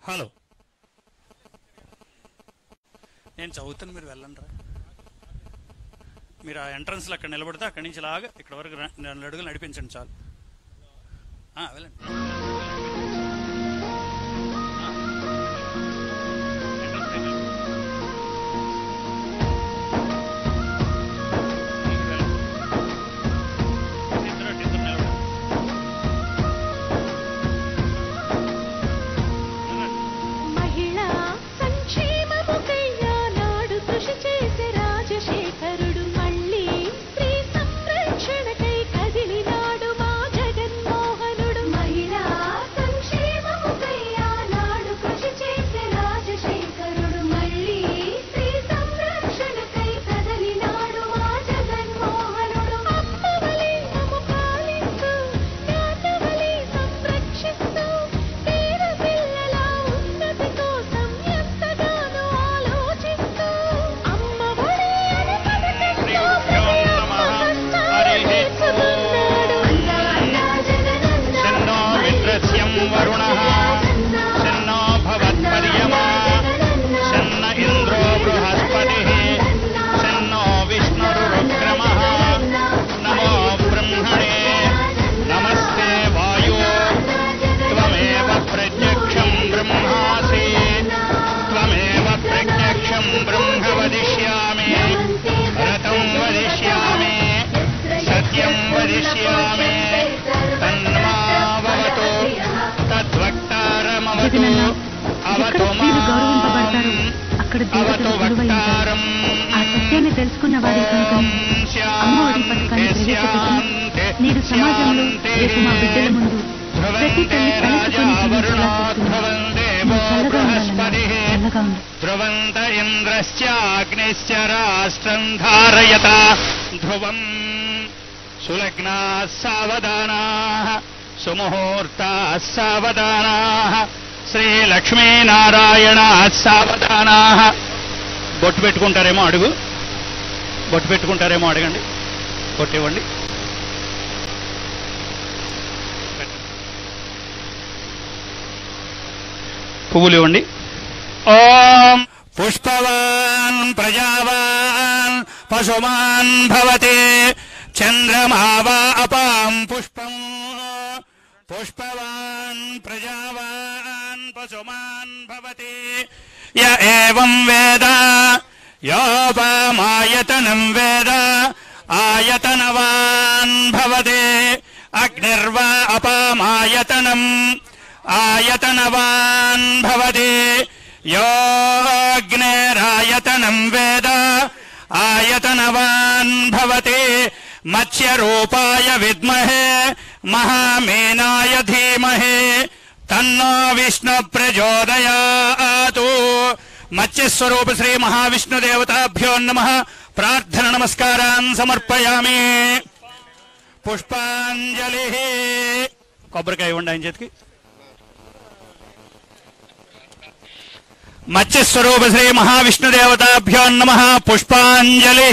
Hello, నేను చదువుతాను, మీరు వెళ్ళండి రా. మీరు ఆ ఎంట్రన్స్లో అక్కడ నిలబడితే అక్కడి నుంచి లాగా ఇక్కడ వరకు 2 అడుగులు నడిపించండి చాలు. వెళ్ళండి. తెలుసుకున్న వారి అమ్మఒడి పథకాన్ని ప్రవేశపెట్టి నేడు సమాజంలో రేపు మా బిడ్డల ముందు ప్రతి తల్లి తలెత్తుకొని జీవించేలా చేస్తున్నారు. ధ్రువంత ఇంద్రశ్చాగ్నిశ్చ రాష్ట్రం ధారయత ధ్రువం సులగ్నా సావధానా సుముహూర్తా సావధానా శ్రీలక్ష్మీనారాయణ సావధానా. బొట్టు పెట్టుకుంటారేమో అడుగు, బొట్టు పెట్టుకుంటారేమో అడగండి, కొట్టివ్వండి. పువ్వులు ఇవ్వండి. ఓం పుష్పవాన్ ప్రజావాన్ పశుమాన్ భవతే చంద్రమావా అపాం పుష్పం పుష్పవాన్ ప్రజావాన్ పశుమాన్ భవతే య ఏవం వేద యోపమాయతనం వేద ఆయతనవాన్ భవతే అగ్నిర్వా అపామాయతనం ఆయతనవాన్ భవతే యోగ్నేరాయతనం వేద ఆయతనవాన్ భవతే మత్స్యరూపాయ విద్మహే మహామేనాయ ధీమహే తన్నో విష్ణు ప్రచోదయాతు. మత్స్యస్వరూప శ్రీ మహావిష్ణుదేవతాభ్యో నమః. ప్రార్థన నమస్కారాన్ సమర్పయామి. పుష్పాంజలి. కొబ్బరికాయ ఇవ్వండి ఆయన చేతికి. మత్స్యస్వరూప శ్రీ మహావిష్ణుదేవతాభ్యో నమః. పుష్పాంజలి.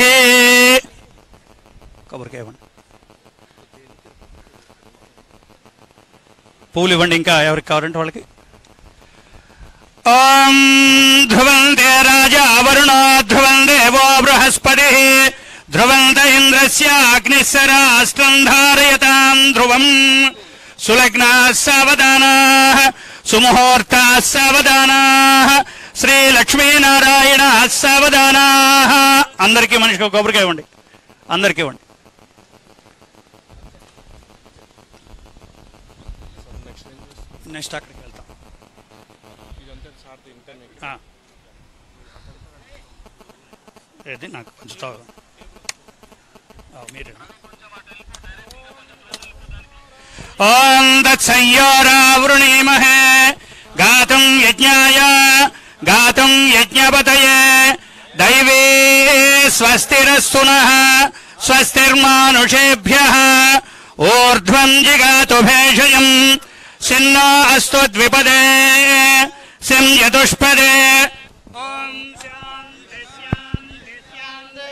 కొబ్బరికాయ ఇవ్వండి. పూలు ఇవ్వండి. ఇంకా ఎవరికి కావాలంటే వాళ్ళకి. ఓం ధ్రువంతే రాజా వరుణో ధ్రువం దేవో బృహస్పతి ధ్రువంత ఇంద్రస్య అగ్నిస్య రాష్ట్రం ధారయతాం ధ్రువం సులగ్నాః సావధానాః సుముహూర్తాః సావధానాః శ్రీలక్ష్మీనారాయణాః సావధానాః. అందరికీ మనిషికి కొబ్బరికాయ ఇవ్వండి. అందరికీ ఇవ్వండి. నెక్స్ట్ అక్కడికి వెళ్తాం. ఏది నాకు కొంచెం మీరు. ఓం తత్సంయోరావృణీమహే గాతుం యజ్ఞాయ గాతుం యజ్ఞపతయే దైవీ స్వస్తిరస్తు నః స్వస్తిర్మానుషేభ్యః ఊర్ధ్వం జిగాతు భేషజం సిన్నో అస్తు ద్విపదే సిం చతుష్పదే. ఓం శాంతి శాంతి శాంతి.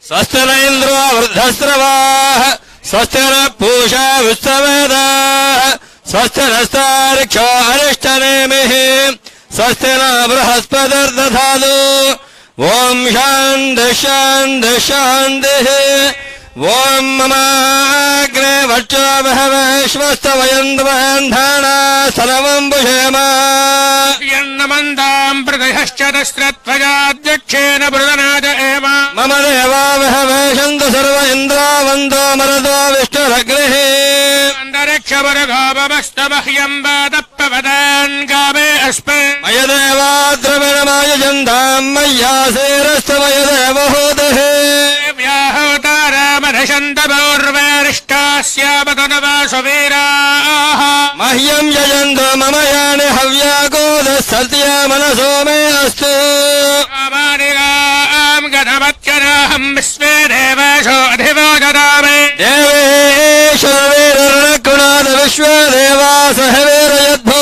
స్వస్తి న ఇంద్రో వృద్ధస్రవాః స్వస్తి న పూషా విశ్వవేదాః స్వస్తి నస్తారిక్షో అరిష్టనేమిః స్వస్తి న బృహస్పతిర్దధాతు ఓం శాంతి శాంతి శాంతిః ఓం మమాగ్నే వక్షో బహవేశ్వస్తవయంద్వయంధానా సర్వం భుషేమ యన్నమందాం ప్రదహశ్చతస్రత్వయాధ్యక్షేణ బృదనాద ఏవ మమ దేవా బహవేశంతు సర్వ ఇంద్రావందో మరదో విష్ణురగ్నిః అంతరిక్షవరగామస్తమహ్యం వాదప్పవదాన్ గామే అస్మే మయ దేవా ద్రవిణమాయజంధాం మయ్యాసేరస్తమయ దేవహూదః వ్యాహోతారామధశంతమౌర్వేరిష్టాస్యామతనవాసువీరాः మహ్యం యజంతో మమ యాని హవ్యాకోదః సత్యా మనసో మే అస్తు కామానిగాం గణమత్యనాహం విశ్వే దేవాసో అధివో దదామి దేవేశ్వరవేరరుణకుణాద విశ్వదేవాసహ వీరయద్భో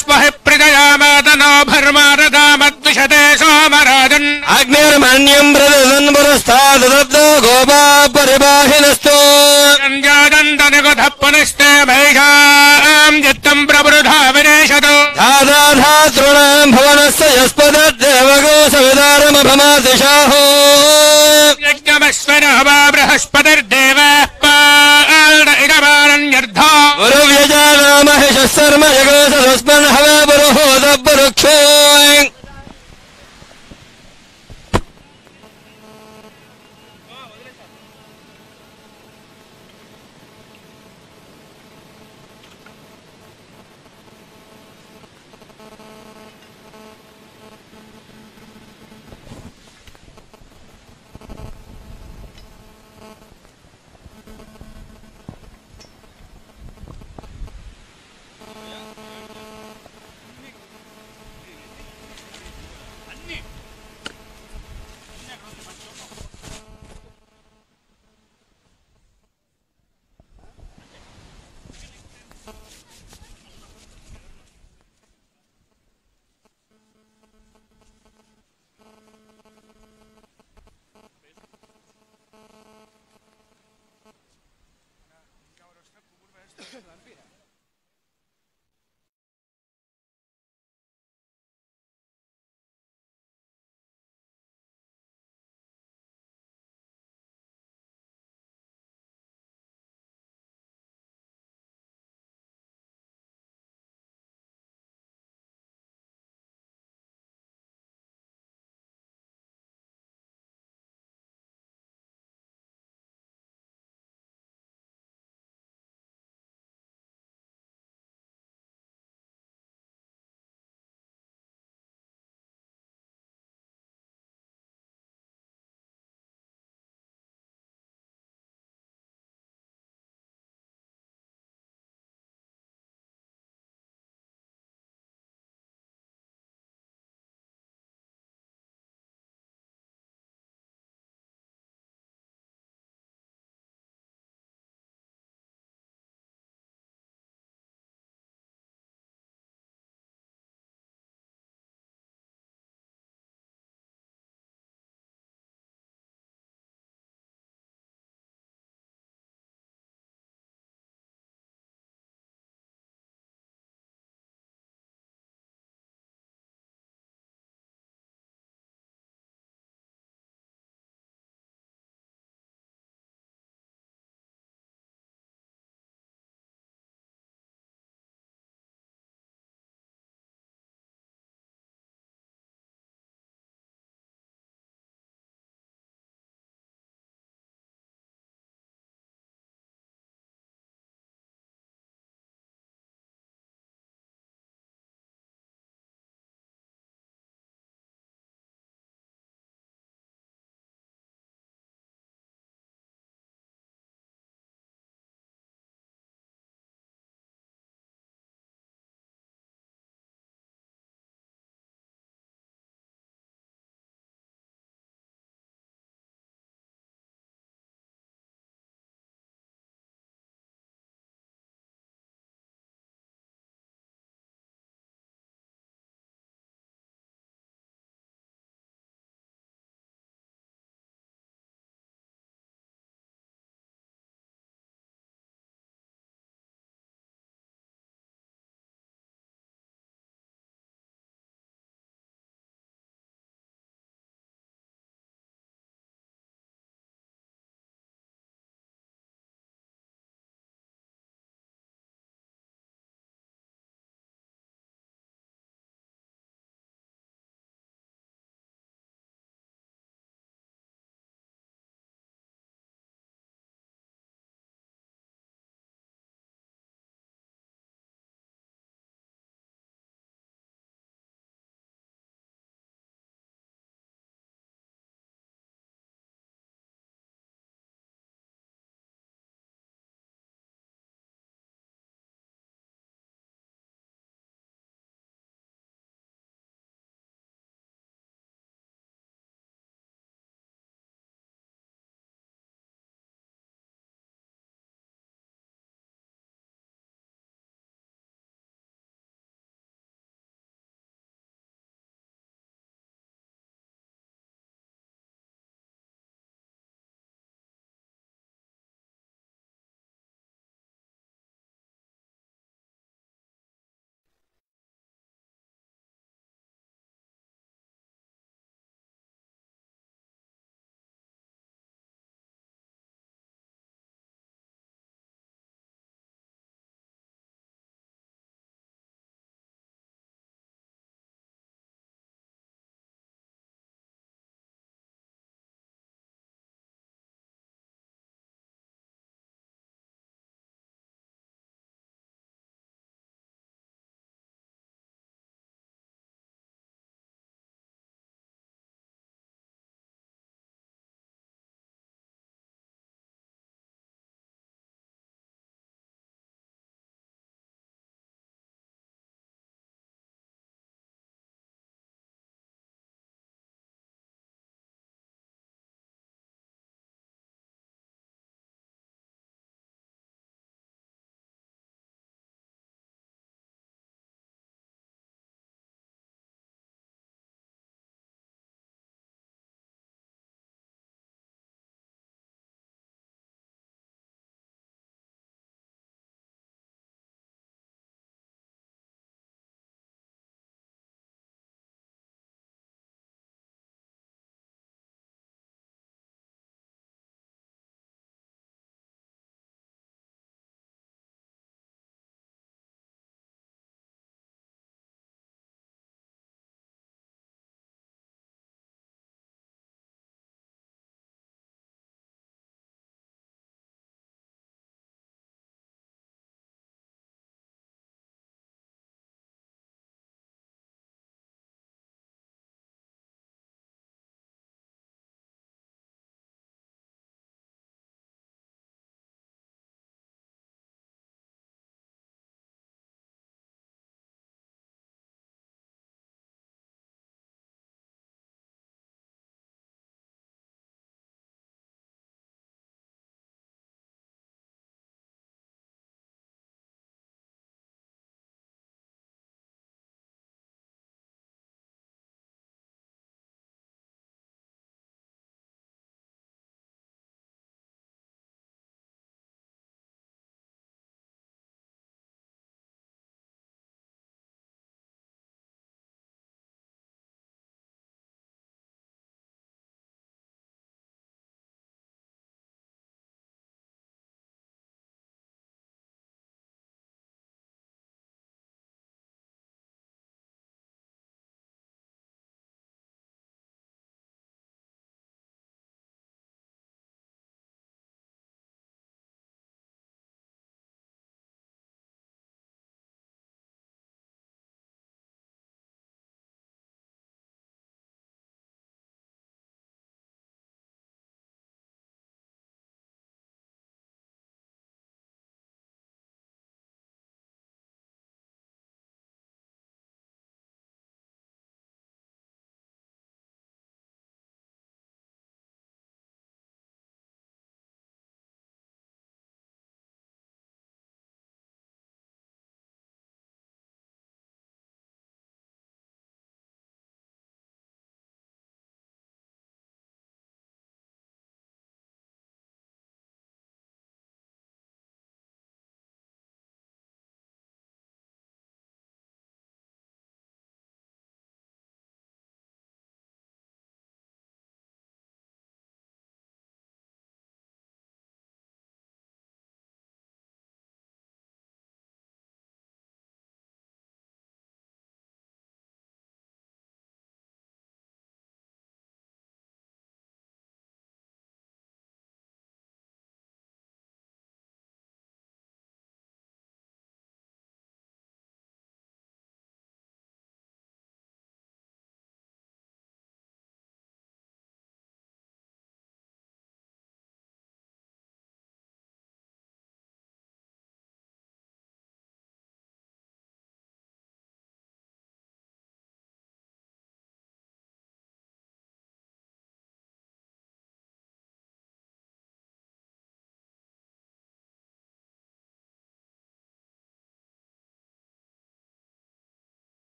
స్మహి ప్రజయామాతనో భర్మారదామద్విషతే సోమరాజన్ అగ్నిర్మణ్యం ప్రదదన్ పురస్తాదబ్దో గోపా పరిబాహినస్తో సంజాదంతనిగుధ పునస్తే భైషాం చిత్తం ప్రవృధా వినేశతు ధాధాతృణాం భువనస్య యస్పదేవగో సవిదారమభమాదిశాహో యజ్ఞమస్వనో వా బృహస్పతిర్దేవాః పాల్న ఇదమానన్యర్థో గురువ్యజానామహిష శర్మ జగోసస్మన్ హవే పురుహోద పురుక్షో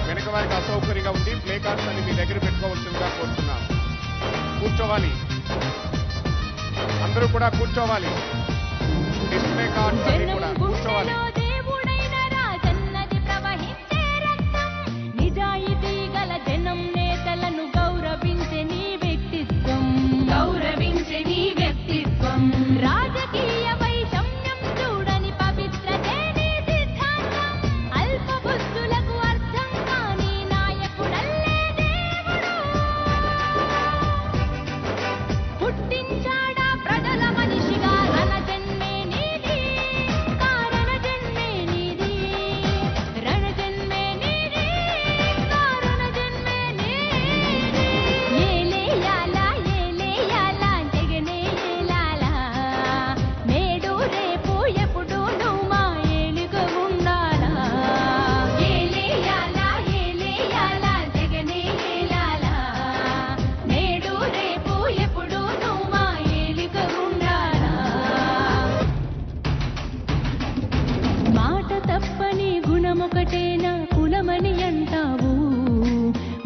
వెనక వారికి అసౌకర్యంగా ఉంది. ప్లే కార్డ్స్ అని మీ దగ్గర పెట్టుకోవాల్సిందిగా కోరుతున్నాను. కూర్చోవాలి, అందరూ కూడా కూర్చోవాలి. డిస్ప్లే కార్డ్స్ అన్ని కూడా కూర్చోవాలి.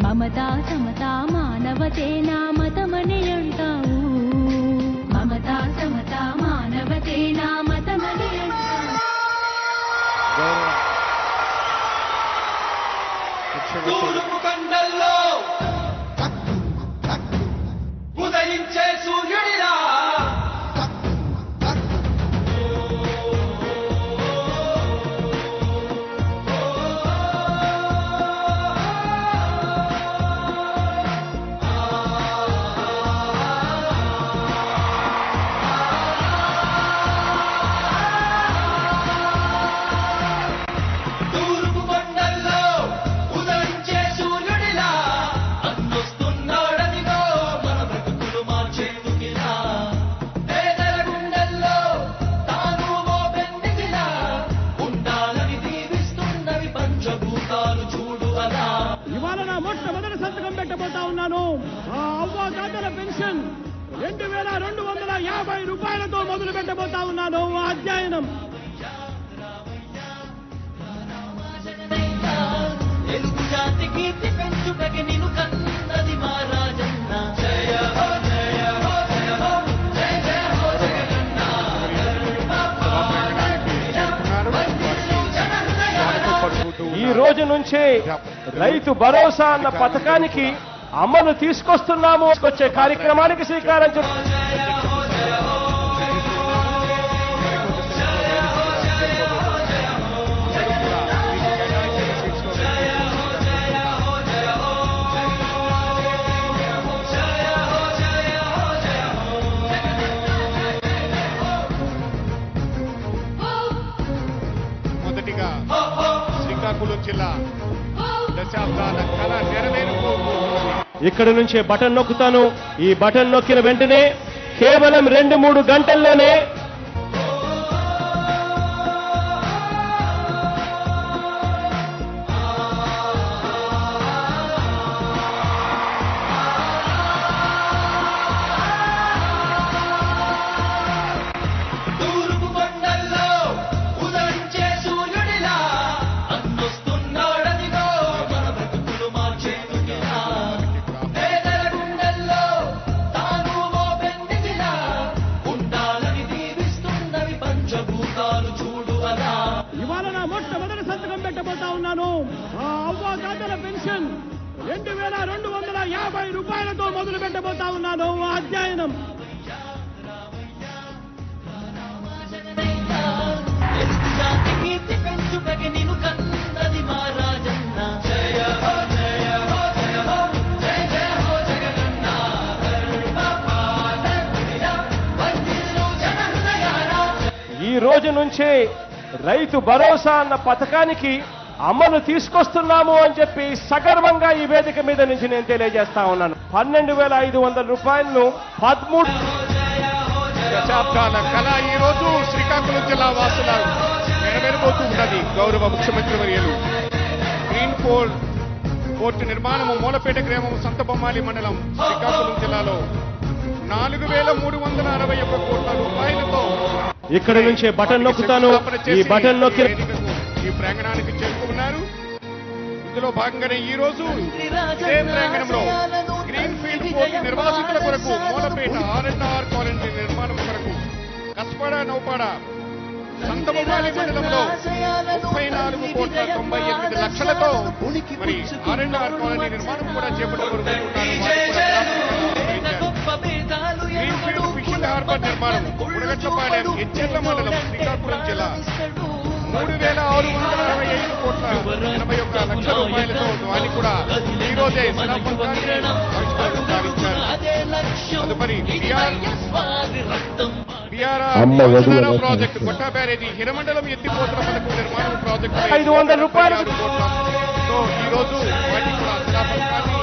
మమతా సమతా మానవతేనా మతమని అంటావు. మమతా సమతా మానవతేనా మతమని అంటావు. తూర్పు కొండల్లో ఉదయించే సూర్యుడిలా మొట్టమొదటి సంతకం పెట్టబోతా ఉన్నాను. ఆ అవ్వాతాతల పెన్షన్ 2250 రూపాయలతో మొదలు పెట్టబోతా ఉన్నాను. అధ్యయనం తెలుగు జాతి కీర్తి పెంచుటకి నిన్ను కన్నది మా రాజన్న. జయ హో జయ హో జయ హో జయ జయ హో జగన్న. ఈ రోజు నుంచే రైతు భరోసా అన్న పథకానికి అమలు తీసుకొస్తున్నాము. వచ్చే కార్యక్రమానికి శ్రీకారం చుట్టాము. మొదటిగా శ్రీకాకుళం జిల్లా దశాబ్దాల కళ నెరవేరుకోబోతున్నది. ఇక్కడ నుంచే బటన్ నొక్కుతాను. ఈ బటన్ నొక్కిన వెంటనే కేవలం 2-3 గంటల్లోనే మొట్టమొదటి సంతకం పెట్టబోతా ఉన్నాను. ఆ అవ్వాతాతల పెన్షన్ 2250 రూపాయలతో మొదలు పెట్టబోతా ఉన్నాను. అధ్యయనం తెలుగు జాతి కీర్తి పెంచుటకి నిన్ను కన్నది మా రాజన్న. జయ హో జయ హో జయ హో జయ జయ హో జగన్న. ఈ రోజు నుంచే రైతు భరోసా అన్న పథకానికి అమలు తీసుకొస్తున్నాము అని చెప్పి సగర్వంగా ఈ వేదిక మీద నుంచి నేను తెలియజేస్తా ఉన్నాను. 12,500 రూపాయలను 13 దశాబ్దాల కళ ఈ రోజు శ్రీకాకుళం జిల్లా వాసుల నెరవేరబోతున్నది. గౌరవ ముఖ్యమంత్రి వర్యులు గ్రీన్ పోర్ట్ నిర్మాణము మూలపేట గ్రామం సంతబొమ్మాలి మండలం శ్రీకాకుళం జిల్లాలో 4,361 కోట్ల రూపాయలతో ఇక్కడ నుంచే బటన్ నొక్కుతాను. ఈ బటన్ నొక్కి ఈ ప్రాంగణానికి చేరుకున్నారు. ఇందులో భాగంగానే ఈ రోజు ఇదే ప్రాంగణంలో గ్రీన్ ఫీల్డ్ పోర్టు నిర్వాసితుల కొరకు మూలపేట R&R కాలనీ నిర్మాణం కొరకు కస్పాడ నౌపాడ సంతమూలి మండలంలో 34 కోట్ల 98 లక్షలతో మరి R&R కాలనీ నిర్మాణం కూడా గ్రీన్ ఫీల్డ్ ఫిషింగ్ హార్బర్ నిర్మాణం గుడగట్లపాలెం ఎచ్చెర్ల మండలం శ్రీకాకుళం జిల్లా 3,665 కోట్ల 81 లక్షల రూపాయలతో దాన్ని కూడా ఈ రోజే శిలాఫలకాన్ని ఆవిష్కరించారు. తదుపరి ప్రాజెక్టు కొట్టా బ్యారేజీ హిరమండలం ఎత్తిపోతల పథకం నిర్మాణం ప్రాజెక్టు 500 రూపాయలు ఈ రోజు వాటికి కూడా శిలాఫలకాన్ని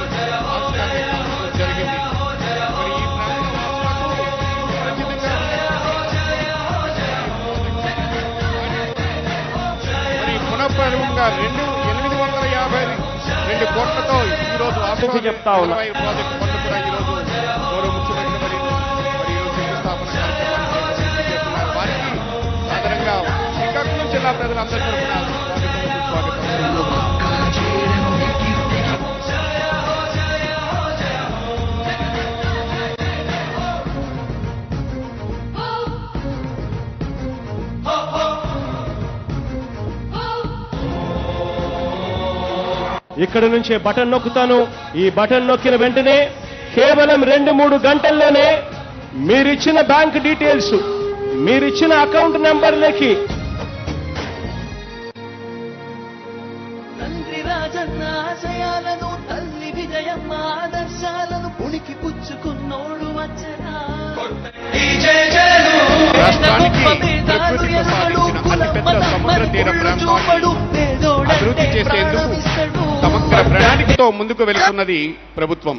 ఆవిష్కరించడం జరిగింది. మరి ఈ పునఃప్రారంభంగా 852 కోట్లతో ఈ రోజు చెప్తా ఉన్నా ప్రాజెక్టు పనులు కూడా ఈ రోజు గౌరవ ముఖ్యమంత్రి మరి ఈ రోజు శంకుస్థాపన కార్యక్రమాన్ని చేస్తున్నారు. వారికి సాధారణంగా శ్రీకాకుళం జిల్లా ప్రజలందరి తరఫున ఇక్కడ నుంచే బటన్ నొక్కుతాను. ఈ బటన్ నొక్కిన వెంటనే కేవలం 2-3 గంటల్లోనే మీరిచ్చిన బ్యాంక్ డీటెయిల్స్, మీరిచ్చిన అకౌంట్ నెంబర్లకి తండ్రి రాజన్న ఆశయాలను తల్లి విజయమ్మ ఆదర్శాలను పుణికి పుచ్చుకున్నోడు వచ్చరా. రాష్ట్రానికి ప్రకృతి ప్రసాదించిన అతిపెద్ద సముద్ర తీర ప్రాంతాన్ని అభివృద్ధి చేసేందుకు సమగ్ర ప్రణాళికతో ముందుకు వెళుతున్నది ప్రభుత్వం.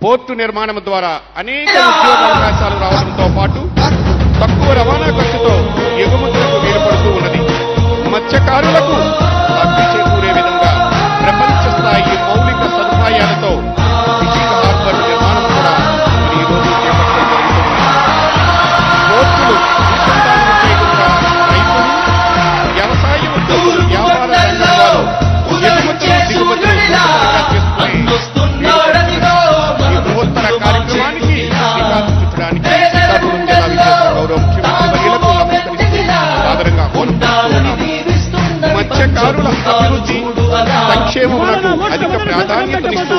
పోర్టు నిర్మాణం ద్వారా అనేక ఉద్యోగ అవకాశాలు రావడంతో పాటు తక్కువ రవాణా ఖర్చుతో ఎగుమతులకు వీలుపడుతూ ఉన్నది. మత్స్యకారులకు లబ్ధి చేకూరే విధంగా ప్రపంచ స్థాయి మౌలిక సదుపాయాలతో ఫిషింగ్ హార్బర్ నిర్మాణం కూడా ఈ రోజు చేపట్టడం జరుగుతుంది. పోర్టులు అనుసంధానం చేయకుండా రైతులు, వ్యవసాయ ఉద్యోగులు, వ్యాపార రంగాల్లో ఎగుమతులు దిగుమతులు ఈ బృహత్తర కార్యక్రమానికి శ్రీకారం చుట్టడానికి శ్రీకాకుళం జిల్లా విజేత గౌరవ ముఖ్యమంత్రి వర్యులకు నమస్కరిస్తూ సాదరంగా మత్స్యకారుల అభివృద్ధి సంక్షేమములకు అధిక ప్రాధాన్యతనిస్తూ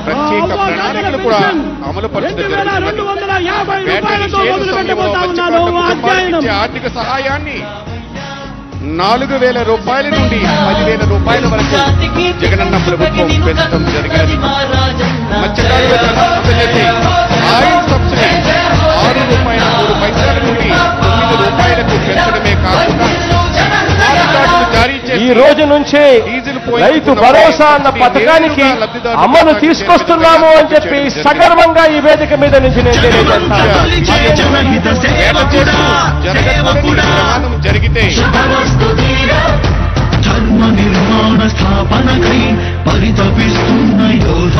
ప్రత్యేక ప్రణాళికలు కూడా అమలు పరచడం జరుగుతున్నది. వేట నిషేధ సమయంలో మత్స్యకారుల కుటుంబాలకు ఆర్థిక సహాయాన్ని 4,000 రూపాయల నుండి 10,000 రూపాయల వరకు జగనన్న ప్రభుత్వం పెంచడం జరిగినది. మత్స్యకారులకు అందజేసే ఆయిల్ సబ్సిడీ 6 రూపాయల 3 పైసల నుండి 9 రూపాయలకు పెంచడమే కాకుండా ఈ రోజు నుంచే రైతు భరోసా అన్న పథకానికి అమలు తీసుకొస్తున్నాము అని చెప్పి సగర్వంగా ఈ వేదిక మీద నుంచి నేను తెలియజేస్తాను. జరిగితే ధర్మ నిర్మాణ స్థాపనకై పరితపిస్తున్న యోధ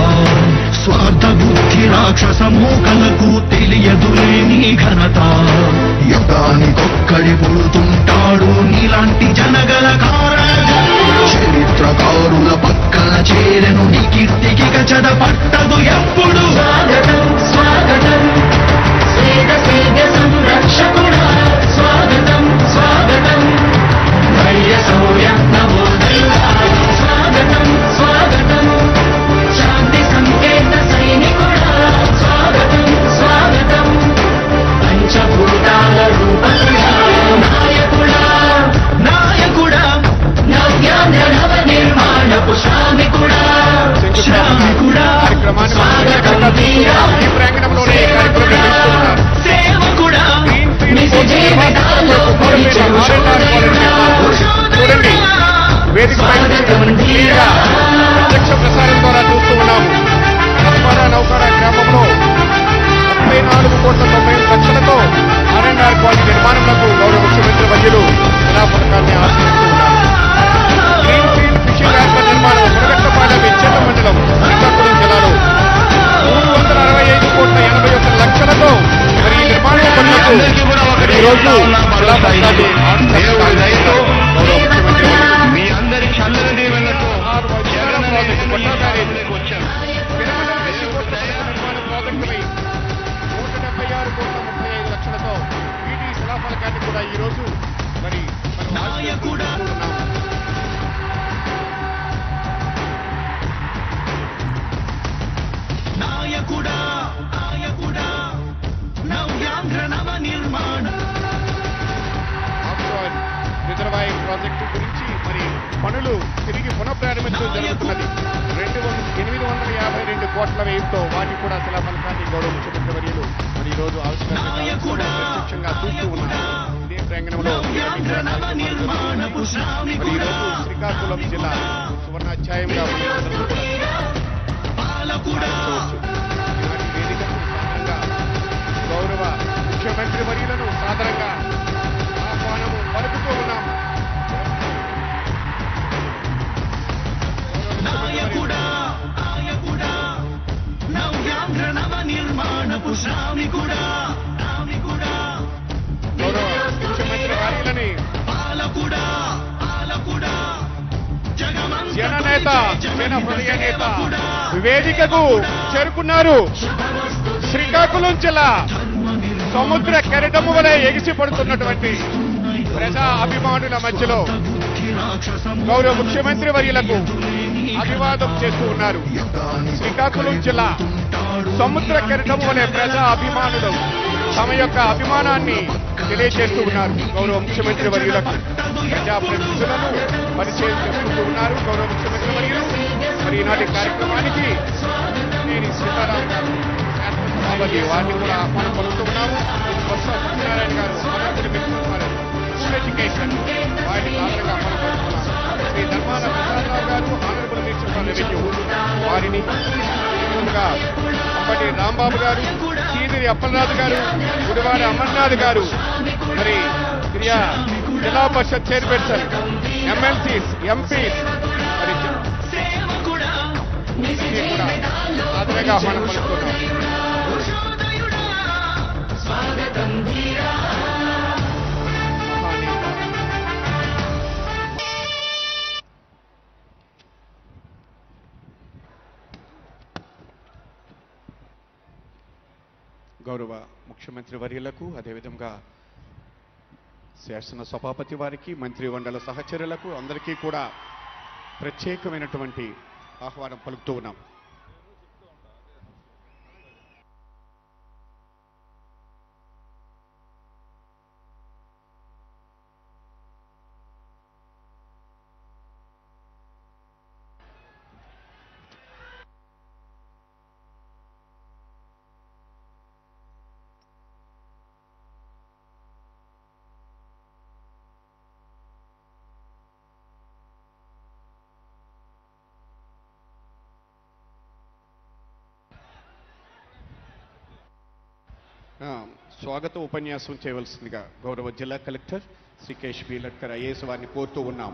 స్వార్థ బుద్ధి రాక్షస మోకలకు తెలియదులేని ఘనత. యుగానికొక్కడి పుడుతుంటాడు నీలాంటి జనగల చరిత్రకారుల పక్కన చేరెను నీ కీర్తికి గచద పట్టదు ఎప్పుడు. స్వాగతం స్వాగతం స్వేద స్వేద సంరక్షకుడా స్వాగతం స్వాగతం ధైర్యశౌర్య నవోదయ స్వాగతం స్వాగతం శాంతి సంకేత సైనికుడా స్వాగతం స్వాగతం పంచభూతాల రూపకుడా నాయకుడా నాయకుడా నవ్యాంధ్ర నవ నిర్మాణపు శ్రామికుడా శ్రామికుడా ఈ ప్రాంగణంలోనే సేవకుడా నిజ జీవితాల్లో చూడండి వేదిక ప్రత్యక్ష ప్రసారం ద్వారా చూస్తూ ఉన్నాము. కస్పాడ నౌకాడ గ్రామంలో 34 కోట్ల 90 లక్షలతో R&R కాలనీ నిర్మాణంలో గౌరవ ముఖ్యమంత్రి వర్యులు శిలాఫలకాన్ని ఆవిష్కరిస్తున్నారు. గ్రీన్ ఫీల్డ్ ఫిషింగ్ హార్బర్ నిర్మాణం మునగట్టపాలెం ఎచ్చెర్ల మండలం శ్రీకాకుళం జిల్లాలో 365 కోట్ల 81 లక్షలతో రోజు దేవుడి దయతో మీ అందరి చల్లని దీవెనతో వచ్చాను. నిర్మాణ ప్రాజెక్టుపై 176,35 లక్షలతో వీటి శిలాఫలకాన్ని కూడా ఈ రోజు మరి రిజర్వాయర్ ప్రాజెక్టు గురించి మరి పనులు తిరిగి పునఃప్రారంభించడం జరుగుతున్నది. 852 కోట్ల వ్యయంతో వాటికి కూడా శిలాఫలకాన్ని గౌరవ ముఖ్యమంత్రి వర్యులు మరి ఈ రోజు ఆవిష్కరించగా ప్రత్యక్షంగా చూస్తూ ఉన్నారు. ఇదే ప్రాంగణంలో మరి ఈ రోజు శ్రీకాకుళం జిల్లా సువర్ణాధ్యాయంగా వేదికకు సాధారణంగా గౌరవ ముఖ్యమంత్రి వర్యులను సాధారణంగా ఆహ్వానము పలుకుతూ ఉన్నాం. గౌరవ ముఖ్యమంత్రి వర్యులని జననేత జన హృదయ నేత వేదికకు చేరుకున్నారు. శ్రీకాకుళం జిల్లా సముద్ర కెరటము వలె ఎగిసి పడుతున్నటువంటి ప్రజా అభిమానుల మధ్యలో గౌరవ ముఖ్యమంత్రి వర్యులకు అభివాదం చేస్తూ ఉన్నారు. శ్రీకాకుళం జిల్లా సముద్ర కెరటము వలె ప్రజా అభిమానులు తమ యొక్క అభిమానాన్ని తెలియజేస్తూ ఉన్నారు. గౌరవ ముఖ్యమంత్రి వర్యులకు ప్రజాప్రతినిధులను పరిచయం చేసుకుంటూ ఉన్నారు. గౌరవ ముఖ్యమంత్రి వర్యులు మరి ఈనాటి కార్యక్రమానికి నేను సీతారాం గారు శాసనసభాపతి వారిని కూడా ఆహ్వానం పలుకుతూ ఉన్నాము. బొత్స సత్యనారాయణ గారు స్కూల్ ఎడ్యుకేషన్ వారిని సాధారణంగా ఆహ్వానం పలుకుతున్నాము. శ్రీ ధర్మాన ప్రసాదరావు గారు ఆనరబుల్ మినిస్టర్ ఫర్ రెవెన్యూ వారిని అంబటి రాంబాబు గారు, సీదిరి అప్పలరాజు గారు, గుడివాడ అమర్నాథ్ గారు, మరి క్రియా జిల్లా పరిషత్ చైర్పర్సన్, ఎమ్మెల్సీస్, ఎంపీస్ మరి కూడా సాధారణంగా ఆహ్వానం పలుకుతున్నాం. గౌరవ ముఖ్యమంత్రి వర్యులకు అదేవిధంగా శాసన సభాపతి వారికి, మంత్రిమండలి సహచరులకు అందరికీ కూడా ప్రత్యేకమైనటువంటి ఆహ్వానం పలుకుతూ ఉన్నాం. స్వాగత ఉపన్యాసం చేయవలసిందిగా గౌరవ జిల్లా కలెక్టర్ శ్రీ కేశవి లట్కర్ ఐఏఎస్ వారిని కోరుతూ ఉన్నాం.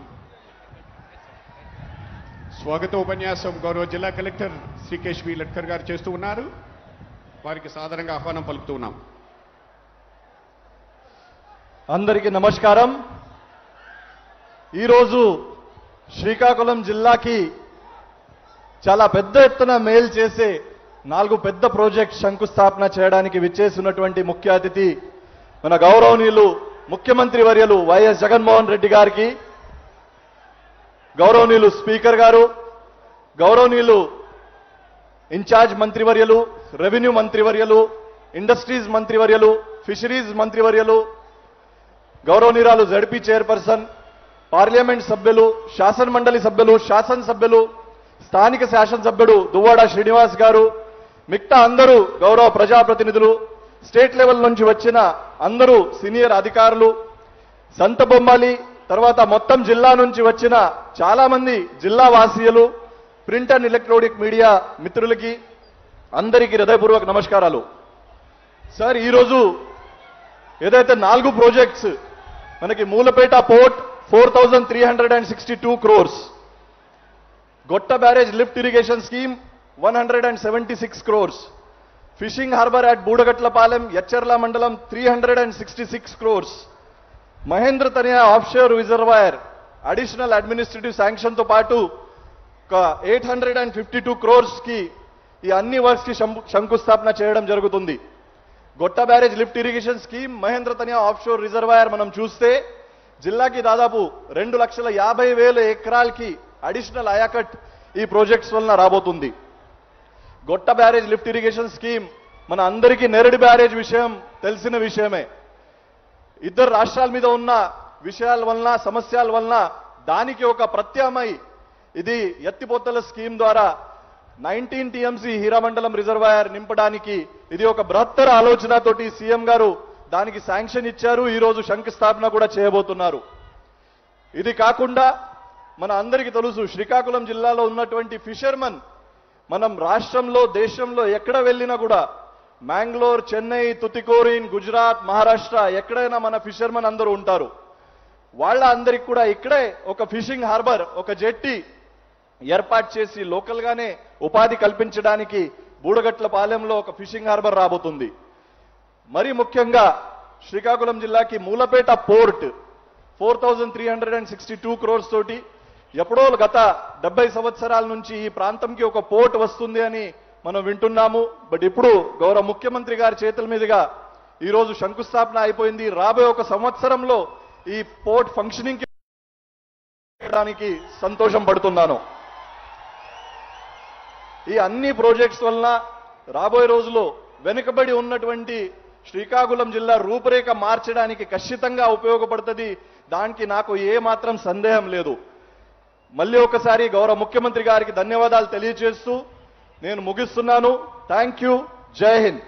స్వాగత ఉపన్యాసం గౌరవ జిల్లా కలెక్టర్ శ్రీ కేశవి లట్కర్ గారు చేస్తూ ఉన్నారు. వారికి సాధారణంగా ఆహ్వానం పలుకుతూ ఉన్నాం. అందరికీ నమస్కారం. ఈరోజు శ్రీకాకుళం జిల్లాకి చాలా పెద్ద ఎత్తున మేలు చేసే 4 పెద్ద ప్రాజెక్ట్ శంకుస్థాపన చేయడానికి విచ్చేసినటువంటి ముఖ్య అతిథి మన గౌరవనీయులు ముఖ్యమంత్రి వర్యులు వైఎస్ జగన్మోహన్ రెడ్డి గారికి, గౌరవనీయులు స్పీకర్ గారు, గౌరవనీయులు ఇన్ఛార్జ్ మంత్రివర్యులు, రెవెన్యూ మంత్రివర్యులు, ఇండస్ట్రీస్ మంత్రివర్యులు, ఫిషరీస్ మంత్రివర్యులు, గౌరవనీయురాలు జడ్పీ చైర్పర్సన్, పార్లమెంట్ సభ్యులు, శాసన మండలి సభ్యులు, శాసనసభ్యులు, స్థానిక శాసనసభ్యుడు దువ్వాడ శ్రీనివాస్ గారు, మిగతా అందరూ గౌరవ ప్రజాప్రతినిధులు, స్టేట్ లెవెల్ నుంచి వచ్చిన అందరూ సీనియర్ అధికారులు, సంత బొమ్మాలి, తర్వాత మొత్తం జిల్లా నుంచి వచ్చిన చాలా మంది జిల్లా వాసీయులు, ప్రింట్ అండ్ ఎలక్ట్రానిక్ మీడియా మిత్రులకి అందరికీ హృదయపూర్వక నమస్కారాలు. సార్, ఈరోజు ఏదైతే 4 ప్రాజెక్ట్స్ మనకి Moolapeta port 4,362 crores, Gotta barrage lift irrigation scheme 176 crores, fishing harbour at Budagatlapalem, Etcherla mandal 366 crores. Mahendra Tanaya offshore reservoir additional administrative శాంక్షన్తో పాటు ఒక 852 crores కి ఈ అన్ని వర్క్స్ కి శంకుస్థాపన చేయడం జరుగుతుంది. Gotta barrage lift irrigation scheme, Mahendra Tanaya offshore reservoir మనం చూస్తే జిల్లాకి దాదాపు 2,50,000 ఎకరాలకి అడిషనల్ అయాకట్ ఈ ప్రాజెక్ట్స్ వలన రాబోతుంది. గొట్ట బ్యారేజ్ లిఫ్ట్ ఇరిగేషన్ స్కీమ్ మన అందరికీ నెరడి బ్యారేజ్ విషయం తెలిసిన విషయమే. ఇద్దరు రాష్ట్రాల మీద ఉన్న విషయాల వలన, సమస్యల వలన దానికి ఒక ప్రత్యామ్నాయ ఇది ఎత్తిపోతల స్కీమ్ ద్వారా 19 TMC హీరామండలం రిజర్వాయర్ నింపడానికి ఇది ఒక బృహత్తర ఆలోచనతోటి సీఎం గారు దానికి శాంక్షన్ ఇచ్చారు. ఈ రోజు శంకుస్థాపన కూడా చేయబోతున్నారు. ఇది కాకుండా మన అందరికీ తెలుసు శ్రీకాకుళం జిల్లాలో ఉన్నటువంటి ఫిషర్మన్ మనం రాష్ట్రంలో, దేశంలో ఎక్కడ వెళ్ళినా కూడా మ్యాంగ్లూర్, చెన్నై, తుతికోరిన్, గుజరాత్, మహారాష్ట్ర ఎక్కడైనా మన ఫిషర్మన్ అందరూ ఉంటారు. వాళ్ళ అందరికి కూడా ఇక్కడే ఒక ఫిషింగ్ హార్బర్, ఒక జెట్టి ఏర్పాటు చేసి లోకల్ గానే ఉపాధి కల్పించడానికి బూడగట్లపాలెంలో ఒక ఫిషింగ్ హార్బర్ రాబోతుంది. మరి ముఖ్యంగా శ్రీకాకుళం జిల్లాకి మూలపేట పోర్ట్ 4,362 crores తోటి ఎప్పుడో గత 70 సంవత్సరాల నుంచి ఈ ప్రాంతంకి ఒక పోర్ట్ వస్తుంది అని మనం వింటున్నాము. బట్ ఇప్పుడు గౌరవ ముఖ్యమంత్రి గారి చేతుల మీదుగా ఈ రోజు శంకుస్థాపన అయిపోయింది. రాబోయే ఒక సంవత్సరంలో ఈ పోర్ట్ ఫంక్షనింగ్ చేయడానికి సంతోషం పడుతున్నాను. ఈ అన్ని ప్రాజెక్ట్స్ వలన రాబోయే రోజుల్లో వెనుకబడి ఉన్నటువంటి శ్రీకాకుళం జిల్లా రూపురేఖ మార్చడానికి ఖచ్చితంగా ఉపయోగపడుతుంది. దానికి నాకు ఏ మాత్రం సందేహం లేదు. మళ్ళీ ఒకసారి గౌరవ ముఖ్యమంత్రి గారికి ధన్యవాదాలు తెలియజేస్తూ నేను ముగిస్తున్నాను. Thank you. జై హింద్.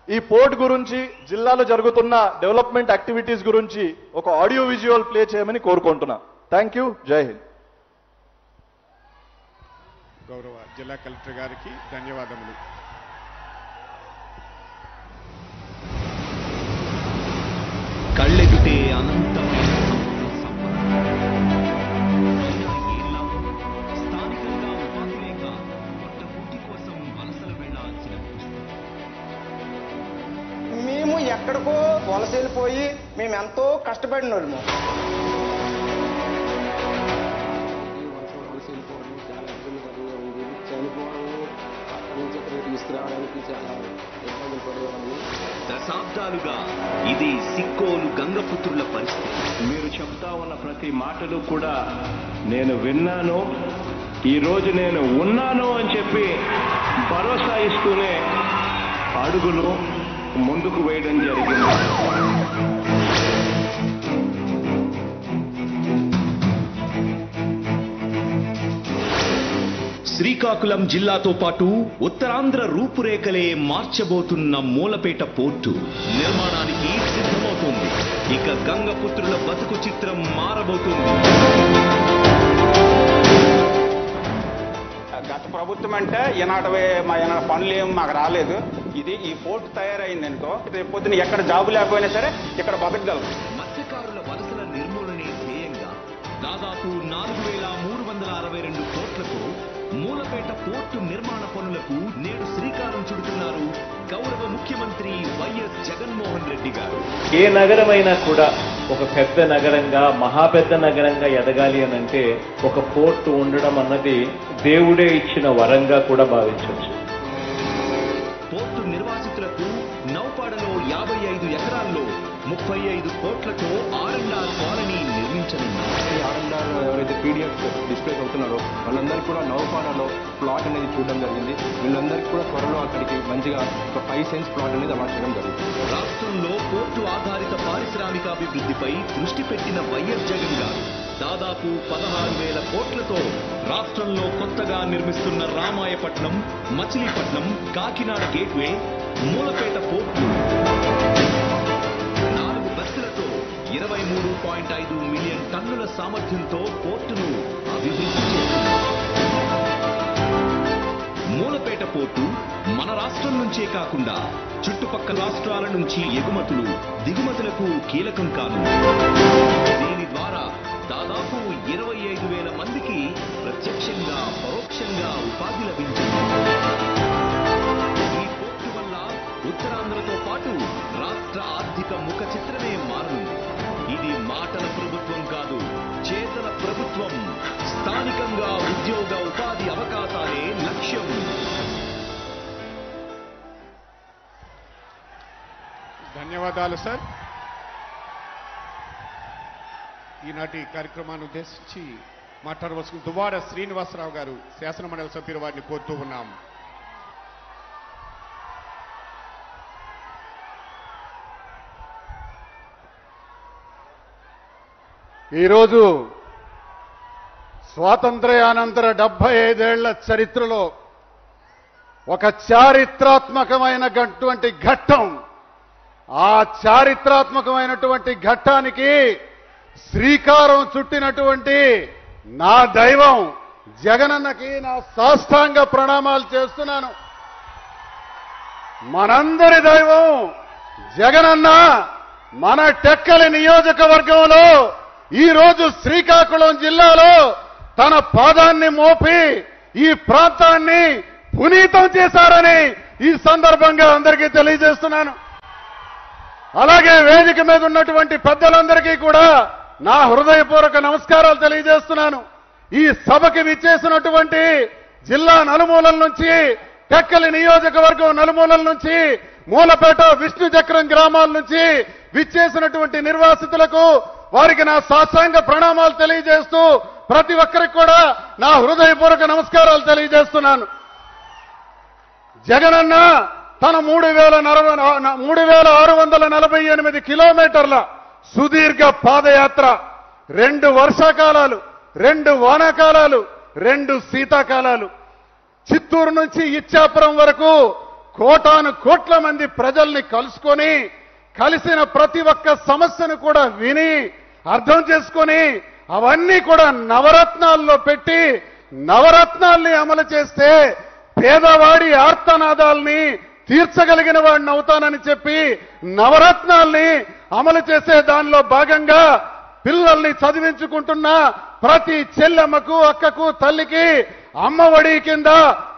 ఈ పోర్ట్ గురించి, జిల్లాలో జరుగుతున్న డెవలప్మెంట్ యాక్టివిటీస్ గురించి ఒక ఆడియో విజువల్ ప్లే చేయమని కోరుకుంటున్నా. Thank you. జై హింద్. గౌరవ జిల్లా కలెక్టర్ గారికి ధన్యవాదములు. కళ్ళెదుటే అనంతమైన స్థానికంగా ఉపాధి లేక పొట్టకూటి కోసం వలసలు వెళ్లాల్సిన మేము ఎక్కడికో వలస వెళ్ళిపోయి మేము ఎంతో కష్టపడిన వాళ్ళము. దశాబ్దాలుగా ఇది సిక్కోలు గంగపుత్రుల పరిస్థితి. మీరు చెప్తా ఉన్న ప్రతి మాటలు కూడా నేను విన్నాను. ఈ రోజు నేను ఉన్నాను అని చెప్పి భరోసా ఇస్తూనే అడుగులు ముందుకు వేయడం జరిగింది. శ్రీకాకుళం జిల్లాతో పాటు ఉత్తరాంధ్ర రూపురేఖలే మార్చబోతున్న మూలపేట పోర్టు నిర్మాణానికి సిద్ధమవుతుంది. ఇక గంగపుత్రుల బతుకు చిత్రం మారబోతుంది. గత ప్రభుత్వం అంటే ఈనాటి పనులు ఏం మాకు రాలేదు. ఈ పోర్టు తయారైంది అనుకో, రేపు పొద్దున ఎక్కడ జాబు లేకపోయినా సరే ఇక్కడ బతకగలం. మత్స్యకారుల వలసల నిర్మూలనే ధ్యేయంగా దాదాపు 4,362 కోట్లతో మూలపేట పోర్టు నిర్మాణ పనులకు నేడు శ్రీకారం చుడుతున్నారు గౌరవ ముఖ్యమంత్రి వైఎస్ జగన్మోహన్ రెడ్డి గారు. ఏ నగరమైనా కూడా ఒక పెద్ద నగరంగా, మహాపెద్ద నగరంగా ఎదగాలి అనంటే ఒక పోర్టు ఉండడం అన్నది దేవుడే ఇచ్చిన వరంగా కూడా భావించవచ్చు. పోర్టు నిర్వాసితులకు నౌపాడలో 55 ఎకరాల్లో 35 కోట్లతో R&R కాలనీ నిర్మించనున్నారు. R&R ఎవరైతే పీడిఎఫ్ డిస్ప్లేస్ అవుతున్నారో వాళ్ళందరికీ కూడా నౌపాడలో ప్లాట్ అనేది చూడడం జరిగింది. వీళ్ళందరికీ కూడా త్వరలో అక్కడికి మంచిగా ఒక 5 సెంట్స్ ప్లాట్ అనేది అలాట్ చేయడం జరిగింది. రాష్ట్రంలో పోర్టు ఆధారిత పారిశ్రామికాభివృద్ధిపై దృష్టి పెట్టిన వైఎస్ జగన్ గారు దాదాపు 16,000 కోట్లతో రాష్ట్రంలో కొత్తగా నిర్మిస్తున్న రామాయపట్నం, మచిలీపట్నం, కాకినాడ గేట్వే, మూలపేట పోర్టు 4 బస్సులతో 23.5 మిలియన్ టన్నుల సామర్థ్యంతో పోర్టును అభివృద్ధి చేస్తున్నారు. మూలపేట పోర్టు మన రాష్ట్రం నుంచే కాకుండా చుట్టుపక్కల రాష్ట్రాల నుంచి ఎగుమతులు, దిగుమతులకు కీలకం కాదు. దీని ద్వారా దాదాపు 25,000 మందికి ప్రత్యక్షంగా, పరోక్షంగా ఉపాధి లభించింది. ధన్యవాదాలు సార్. ఈనాటి కార్యక్రమాన్ని ఉద్దేశించి మాట్లాడవలసిన దువ్వాడ శ్రీనివాసరావు గారు శాసనమండలి సభ్యులు వారిని కోరుతూ ఉన్నాం. ఈరోజు స్వాతంత్ర్యానంతర 75 ఏళ్ల చరిత్రలో ఒక చారిత్రాత్మకమైనటువంటి ఘట్టం. ఆ చారిత్రాత్మకమైనటువంటి ఘట్టానికి శ్రీకారం చుట్టినటువంటి నా దైవం జగనన్నకి నా సాష్టాంగ ప్రణామాలు చేస్తున్నాను. మనందరి దైవం జగనన్న మన టెక్కలి నియోజకవర్గంలో ఈరోజు శ్రీకాకుళం జిల్లాలో తన పాదాన్ని మోపి ఈ ప్రాంతాన్ని పునీతం చేశారని ఈ సందర్భంగా అందరికీ తెలియజేస్తున్నాను. అలాగే వేదిక మీద ఉన్నటువంటి పెద్దలందరికీ కూడా నా హృదయపూర్వక నమస్కారాలు తెలియజేస్తున్నాను. ఈ సభకి విచ్చేసినటువంటి జిల్లా నలుమూలల నుంచి, టెక్కలి నియోజకవర్గం నలుమూలల నుంచి, మూలపేట విష్ణు చక్రం గ్రామాల నుంచి విచ్చేసినటువంటి నిర్వాసితులకు వారికి నా సాష్టాంగ ప్రణామాలు తెలియజేస్తూ ప్రతి ఒక్కరికి కూడా నా హృదయపూర్వక నమస్కారాలు తెలియజేస్తున్నాను. జగనన్న తన 3648 కిలోమీటర్ల సుదీర్ఘ పాదయాత్ర, 2 వర్షాకాలాలు, 2 వానాకాలాలు, 2 శీతాకాలాలు, చిత్తూరు నుంచి ఇచ్చాపురం వరకు కోటాను కోట్ల మంది ప్రజల్ని కలుసుకొని, కలిసిన ప్రతి ఒక్క సమస్యను కూడా విని అర్థం చేసుకొని అవన్నీ కూడా నవరత్నాల్లో పెట్టి నవరత్నాల్ని అమలు చేస్తే పేదవాడి ఆర్తనాదాల్ని తీర్చగలిగిన వాడిని అవుతానని చెప్పి నవరత్నాల్ని అమలు చేసే దానిలో భాగంగా పిల్లల్ని చదివించుకుంటున్న ప్రతి చెల్లెమ్మకు, అక్కకు, తల్లికి అమ్మఒడి కింద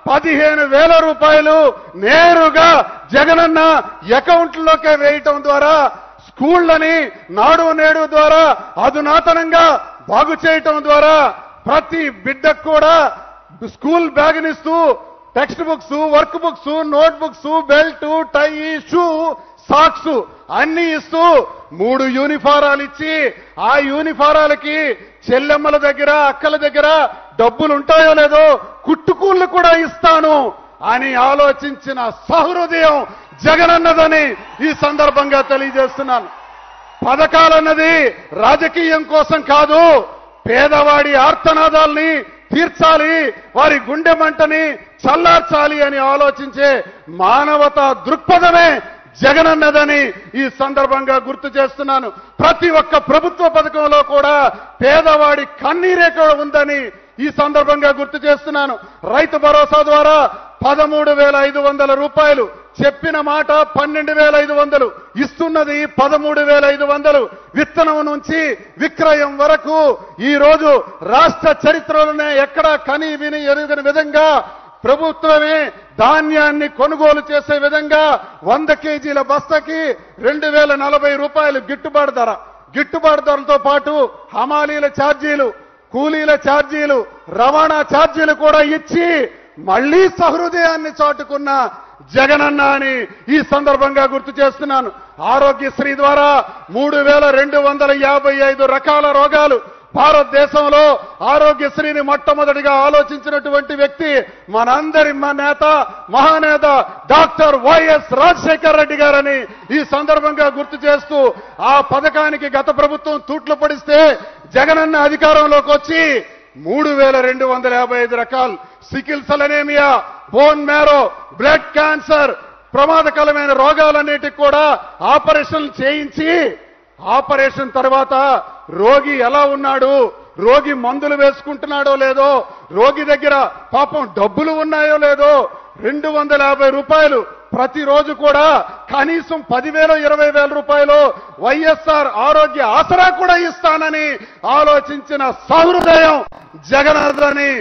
15,000 రూపాయలు నేరుగా జగనన్న అకౌంట్లోకే వేయటం ద్వారా, స్కూళ్లని నాడు నేడు ద్వారా అధునాతనంగా బాగు చేయటం ద్వారా ప్రతి బిడ్డకు కూడా స్కూల్ బ్యాగ్నిస్తూ text books, work books, note books, belt, tie, shoe, socks అన్ని ఇస్తూ 3 యూనిఫారాలు ఇచ్చి ఆ యూనిఫారాలకి చెల్లెమ్మల దగ్గర, అక్కల దగ్గర డబ్బులు ఉంటాయో లేదో కుట్టుకూళ్ళు కూడా ఇస్తాను అని ఆలోచించిన సహృదయం జగనన్నదని ఈ సందర్భంగా తెలియజేస్తున్నాను. పథకాలన్నది రాజకీయం కోసం కాదు, పేదవాడి ఆర్తనాదాల్ని తీర్చాలి, వారి గుండె మంటని చల్లార్చాలి అని ఆలోచించే మానవతా దృక్పథమే జగనన్నదని ఈ సందర్భంగా గుర్తు చేస్తున్నాను. ప్రతి ఒక్క ప్రభుత్వ పథకంలో కూడా పేదవాడి కన్నీరే కూడా ఉందని ఈ సందర్భంగా గుర్తు చేస్తున్నాను. రైతు భరోసా ద్వారా 13,500 రూపాయలు, చెప్పిన మాట 12,500, ఇస్తున్నది 13,500. విత్తనం నుంచి విక్రయం వరకు ఈ రోజు రాష్ట్ర చరిత్రలోనే ఎక్కడా కని విని ఎరుగని విధంగా ప్రభుత్వమే ధాన్యాన్ని కొనుగోలు చేసే విధంగా 100 కేజీల బస్తాకి 2,040 రూపాయలు గిట్టుబాటు ధర. గిట్టుబాటు ధరలతో పాటు హమాలీల ఛార్జీలు, కూలీల ఛార్జీలు, రవాణా ఛార్జీలు కూడా ఇచ్చి మళ్లీ సహృదయాన్ని చాటుకున్న జగనన్న అని ఈ సందర్భంగా గుర్తు చేస్తున్నాను. ఆరోగ్యశ్రీ ద్వారా 3,255 రకాల రోగాలు. భారతదేశంలో ఆరోగ్యశ్రీని మొట్టమొదటిగా ఆలోచించినటువంటి వ్యక్తి మనందరి నేత, మహానేత డాక్టర్ వైఎస్ రాజశేఖర రెడ్డి గారని ఈ సందర్భంగా గుర్తు చేస్తూ ఆ పథకానికి గత ప్రభుత్వం తూట్లు పడిస్తే జగనన్న అధికారంలోకి వచ్చి 3,255 రకాలు sickle cell anaemia, bone marrow, blood cancer, ప్రమాదకరమైన రోగాలన్నిటికి కూడా ఆపరేషన్లు చేయించి, ఆపరేషన్ తర్వాత రోగి ఎలా ఉన్నాడు, రోగి మందులు వేసుకుంటున్నాడో లేదో, రోగి దగ్గర పాపం డబ్బులు ఉన్నాయో లేదో 250 రూపాయలు ప్రతిరోజు కూడా కనీసం 10,000, 20,000 రూపాయలు వైఎస్ఆర్ ఆరోగ్య ఆసరా కూడా ఇస్తానని ఆలోచించిన సహృదయం జగనన్నని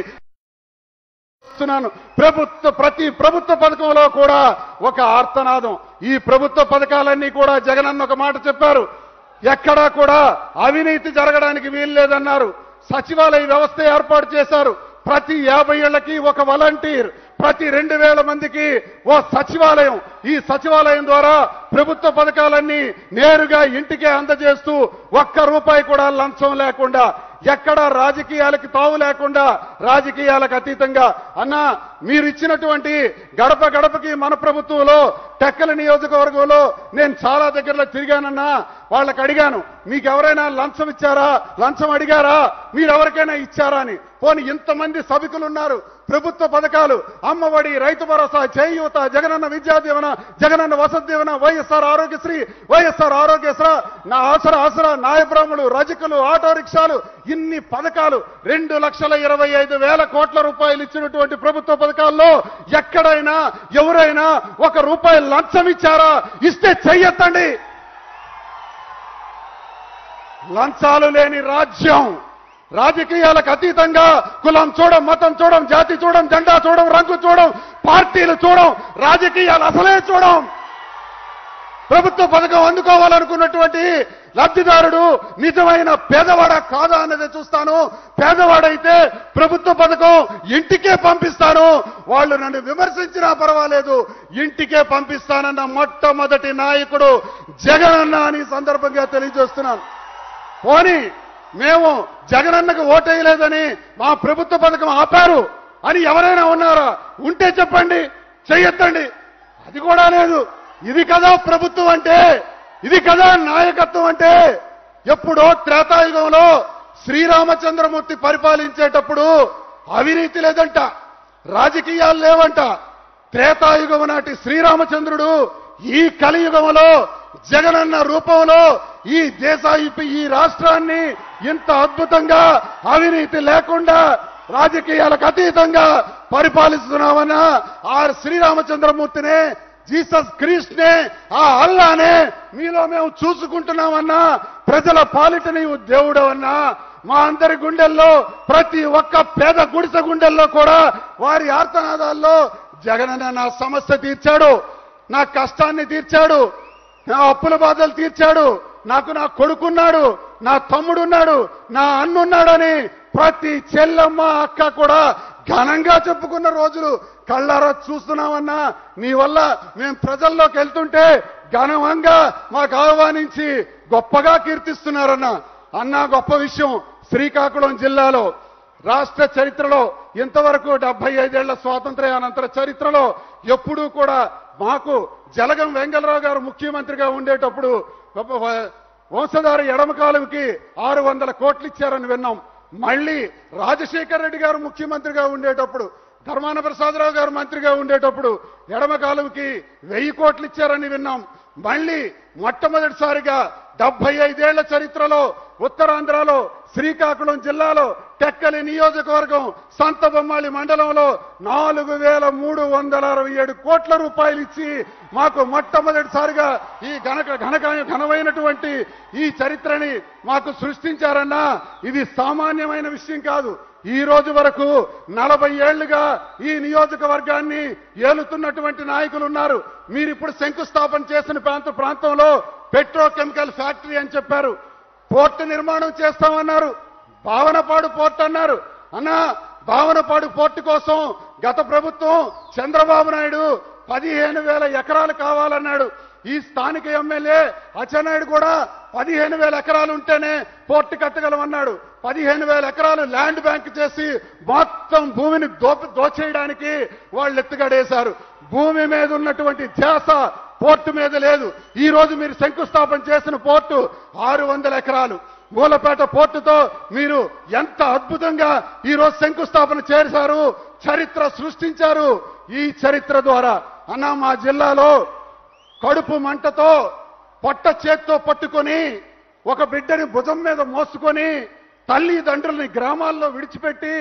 ప్రతి ప్రభుత్వ పథకంలో కూడా ఒక ఆర్తనాదం. ఈ ప్రభుత్వ పథకాలన్నీ కూడా జగనన్న ఒక మాట చెప్పారు, ఎక్కడా కూడా అవినీతి జరగడానికి వీలు లేదన్నారు. సచివాలయ వ్యవస్థ ఏర్పాటు చేశారు. ప్రతి 50 ఏళ్లకి ఒక వాలంటీర్, ప్రతి 2000 మందికి ఓ సచివాలయం, ఈ సచివాలయం ద్వారా ప్రభుత్వ పథకాలన్నీ నేరుగా ఇంటికే అందజేస్తూ ఒక్క రూపాయి కూడా లంచం లేకుండా, ఎక్కడ రాజకీయాలకి తావు లేకుండా, రాజకీయాలకు అతీతంగా. అన్నా, మీరు ఇచ్చినటువంటి గడప గడపకి మన ప్రభుత్వంలో టెక్కల నియోజకవర్గంలో నేను చాలా దగ్గరలో తిరిగానన్నా. వాళ్ళకి అడిగాను, మీకు ఎవరైనా లంచం ఇచ్చారా, లంచం అడిగారా, మీరు ఎవరికైనా ఇచ్చారా అని. పోనీ ఇంతమంది సభికులు ఉన్నారు, ప్రభుత్వ పథకాలు, అమ్మఒడి, రైతు భరోసా, చేయూత, జగనన్న విద్యా దీవెన, జగనన్న వసతి దీవెన, వైఎస్ఆర్ ఆరోగ్యశ్రీ, వైఎస్ఆర్ ఆరోగ్యశ్రీ, నా ఆసరా, నాయబ్రాహ్మణులు, రజకులు, ఆటో రిక్షాలు, ఇన్ని పథకాలు 2,25,000 కోట్ల రూపాయలు ఇచ్చినటువంటి ప్రభుత్వ పథకాల్లో ఎక్కడైనా ఎవరైనా 1 రూపాయి లంచం ఇచ్చారా? ఇస్తే చెయ్యొద్దండి. లంచాలు లేని రాజ్యం, రాజకీయాలకు అతీతంగా కులం చూడం, మతం చూడం, జాతి చూడం, జెండా చూడం, రంగు చూడం, పార్టీలు చూడం, రాజకీయాలు అసలే చూడం. ప్రభుత్వ పథకం అందుకోవాలనుకున్నటువంటి లబ్ధిదారుడు నిజమైన పేదవాడా కాదా అన్నది చూస్తాను. పేదవాడైతే ప్రభుత్వ పథకం ఇంటికే పంపిస్తాను, వాళ్ళు నన్ను విమర్శించినా పర్వాలేదు, ఇంటికే పంపిస్తానన్న మొట్టమొదటి నాయకుడు జగనన్న అని సందర్భంగా తెలియజేస్తున్నాను. పోనీ మేము జగనన్నకు ఓటేయలేదని మా ప్రభుత్వ పథకం ఆపారు అని ఎవరైనా ఉన్నారా? ఉంటే చెప్పండి, చెయ్యొద్దండి. అది కూడా లేదు. ఇది కదా ప్రభుత్వం అంటే, ఇది కదా నాయకత్వం అంటే. ఎప్పుడో త్రేతాయుగంలో శ్రీరామచంద్రమూర్తి పరిపాలించేటప్పుడు అవినీతి లేదంట, రాజకీయాలు లేవంట. త్రేతాయుగం నాటి శ్రీరామచంద్రుడు ఈ కలియుగంలో జగనన్న రూపంలో ఈ రాష్ట్రాన్ని ఇంత అద్భుతంగా అవినీతి లేకుండా రాజకీయాలకు అతీతంగా పరిపాలిస్తున్నామన్న ఆ శ్రీరామచంద్రమూర్తినే, జీసస్ క్రీస్ట్నే, ఆ అల్లానే మీలో మేము చూసుకుంటున్నామన్నా. ప్రజల పాలిట నీవు దేవుడవన్నా. మా అందరి గుండెల్లో, ప్రతి ఒక్క పేద గుడిసె గుండెల్లో కూడా వారి ఆర్తనాదాల్లో జగనన్న నా సమస్య తీర్చాడు, నా కష్టాన్ని తీర్చాడు, నా అప్పుల బాధలు తీర్చాడు, నాకు నా కొడుకున్నాడు, నా తమ్ముడున్నాడు, నా అన్నున్నాడని ప్రతి చెల్లమ్మ అక్క కూడా ఘనంగా చెప్పుకున్న రోజులు కళ్ళారా చూస్తున్నామన్నా. నీ వల్ల మేము ప్రజల్లోకి వెళ్తుంటే ఘనంగా మాకు ఆహ్వానించి గొప్పగా కీర్తిస్తున్నారన్నా. అన్నా, గొప్ప విషయం, శ్రీకాకుళం జిల్లాలో రాష్ట్ర చరిత్రలో ఇంతవరకు 75 ఏళ్ల స్వాతంత్ర్యానంతర చరిత్రలో ఎప్పుడూ కూడా మాకు జలగం వెంగళరావు గారు ముఖ్యమంత్రిగా ఉండేటప్పుడు వంశధార ఎడమ కాలువకి 600 కోట్లు ఇచ్చారని విన్నాం. మళ్ళీ రాజశేఖర్ రెడ్డి గారు ముఖ్యమంత్రిగా ఉండేటప్పుడు, ధర్మాన ప్రసాదరావు గారు మంత్రిగా ఉండేటప్పుడు ఎడమ కాలువకి 1000 కోట్లు ఇచ్చారని విన్నాం. మళ్ళీ మొట్టమొదటిసారిగా 75 ఏళ్ల చరిత్రలో ఉత్తరాంధ్రలో శ్రీకాకుళం జిల్లాలో టెక్కలి నియోజకవర్గం సంతబొమ్మాళి మండలంలో 4,367 కోట్ల రూపాయలు ఇచ్చి మాకు మొట్టమొదటిసారిగా ఈ ఘనమైనటువంటి ఈ చరిత్రని మాకు సృష్టించారన్నా. ఇది సామాన్యమైన విషయం కాదు. ఈ రోజు వరకు 40 ఏళ్లుగా ఈ నియోజకవర్గాన్ని ఏలుతున్నటువంటి నాయకులు ఉన్నారు. మీరిప్పుడు శంకుస్థాపన చేసిన ప్రాంతంలో పెట్రోకెమికల్ ఫ్యాక్టరీ అని చెప్పారు, పోర్టు నిర్మాణం చేస్తామన్నారు, భావనపాడు పోర్టు అన్నారు. అన్నా, భావనపాడు పోర్టు కోసం గత ప్రభుత్వం చంద్రబాబు నాయుడు 15,000 ఎకరాలు కావాలన్నాడు. ఈ స్థానిక ఎమ్మెల్యే అచ్చెన్నాయుడు కూడా 15,000 ఎకరాలు ఉంటేనే పోర్టు కట్టగలమన్నాడు. 15,000 ఎకరాలు ల్యాండ్ బ్యాంక్ చేసి మొత్తం భూమిని దోచేయడానికి వాళ్ళు ఎత్తుగడేశారు. భూమి మీద ఉన్నటువంటి ధ్యాస పోర్టు మీద లేదు. ఈ రోజు మీరు శంకుస్థాపన చేసిన పోర్టు 600 ఎకరాలు. మూలపేట పోర్టుతో మీరు ఎంత అద్భుతంగా ఈ రోజు శంకుస్థాపన చేశారు, చరిత్ర సృష్టించారు. ఈ చరిత్ర ద్వారా అన్నా, మా జిల్లాలో కడుపు మంటతో పొట్ట చేత్తో పట్టుకొని ఒక బిడ్డని భుజం మీద మోసుకొని తల్లిదండ్రుల్ని గ్రామాల్లో విడిచిపెట్టి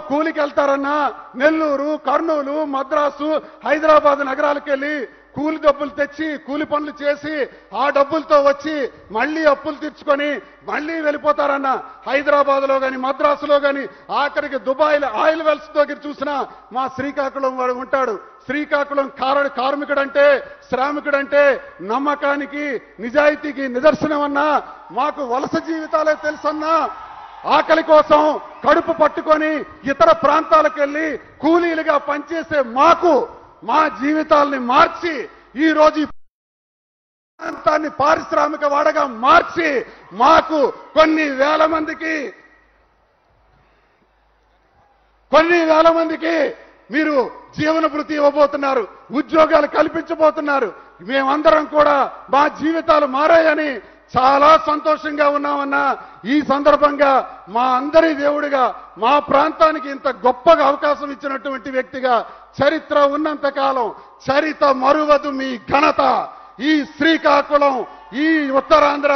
కూలికి వెళ్తారన్నా. నెల్లూరు, కర్నూలు, మద్రాసు, హైదరాబాద్ నగరాలకు వెళ్ళి కూలి డబ్బులు తెచ్చి కూలి పనులు చేసి ఆ డబ్బులతో వచ్చి మళ్ళీ అప్పులు తీర్చుకొని మళ్ళీ వెళ్ళిపోతారన్న. హైదరాబాద్ లో గాని మద్రాసులో గాని ఆఖరికి దుబాయ్ ఆయిల్ వెల్స్ దగ్గర చూసినా మా శ్రీకాకుళం వాడు ఉంటాడు. శ్రీకాకుళం కార్మికుడంటే శ్రామికుడంటే నమ్మకానికి నిజాయితీకి నిదర్శనం అన్నా. మాకు వలస జీవితాలే తెలుసన్నా. ఆకలి కోసం కడుపు పట్టుకొని ఇతర ప్రాంతాలకు వెళ్ళి కూలీలుగా పనిచేసే మాకు మా జీవితాల్ని మార్చి ఈ రోజు ప్రాంతాన్ని పారిశ్రామిక వాడగా మార్చి మాకు కొన్ని వేల మందికి మీరు జీవన భృతి ఇవ్వబోతున్నారు, ఉద్యోగాలు కల్పించబోతున్నారు. మేమందరం కూడా మా జీవితాలు మారాయని చాలా సంతోషంగా ఉన్నామన్నా. ఈ సందర్భంగా మా అందరి దేవుడిగా మా ప్రాంతానికి ఇంత గొప్పగా అవకాశం ఇచ్చినటువంటి వ్యక్తిగా చరిత్ర ఉన్నంత కాలం చరిత్ర మరువదు మీ ఘనత. ఈ శ్రీకాకుళం, ఈ ఉత్తరాంధ్ర,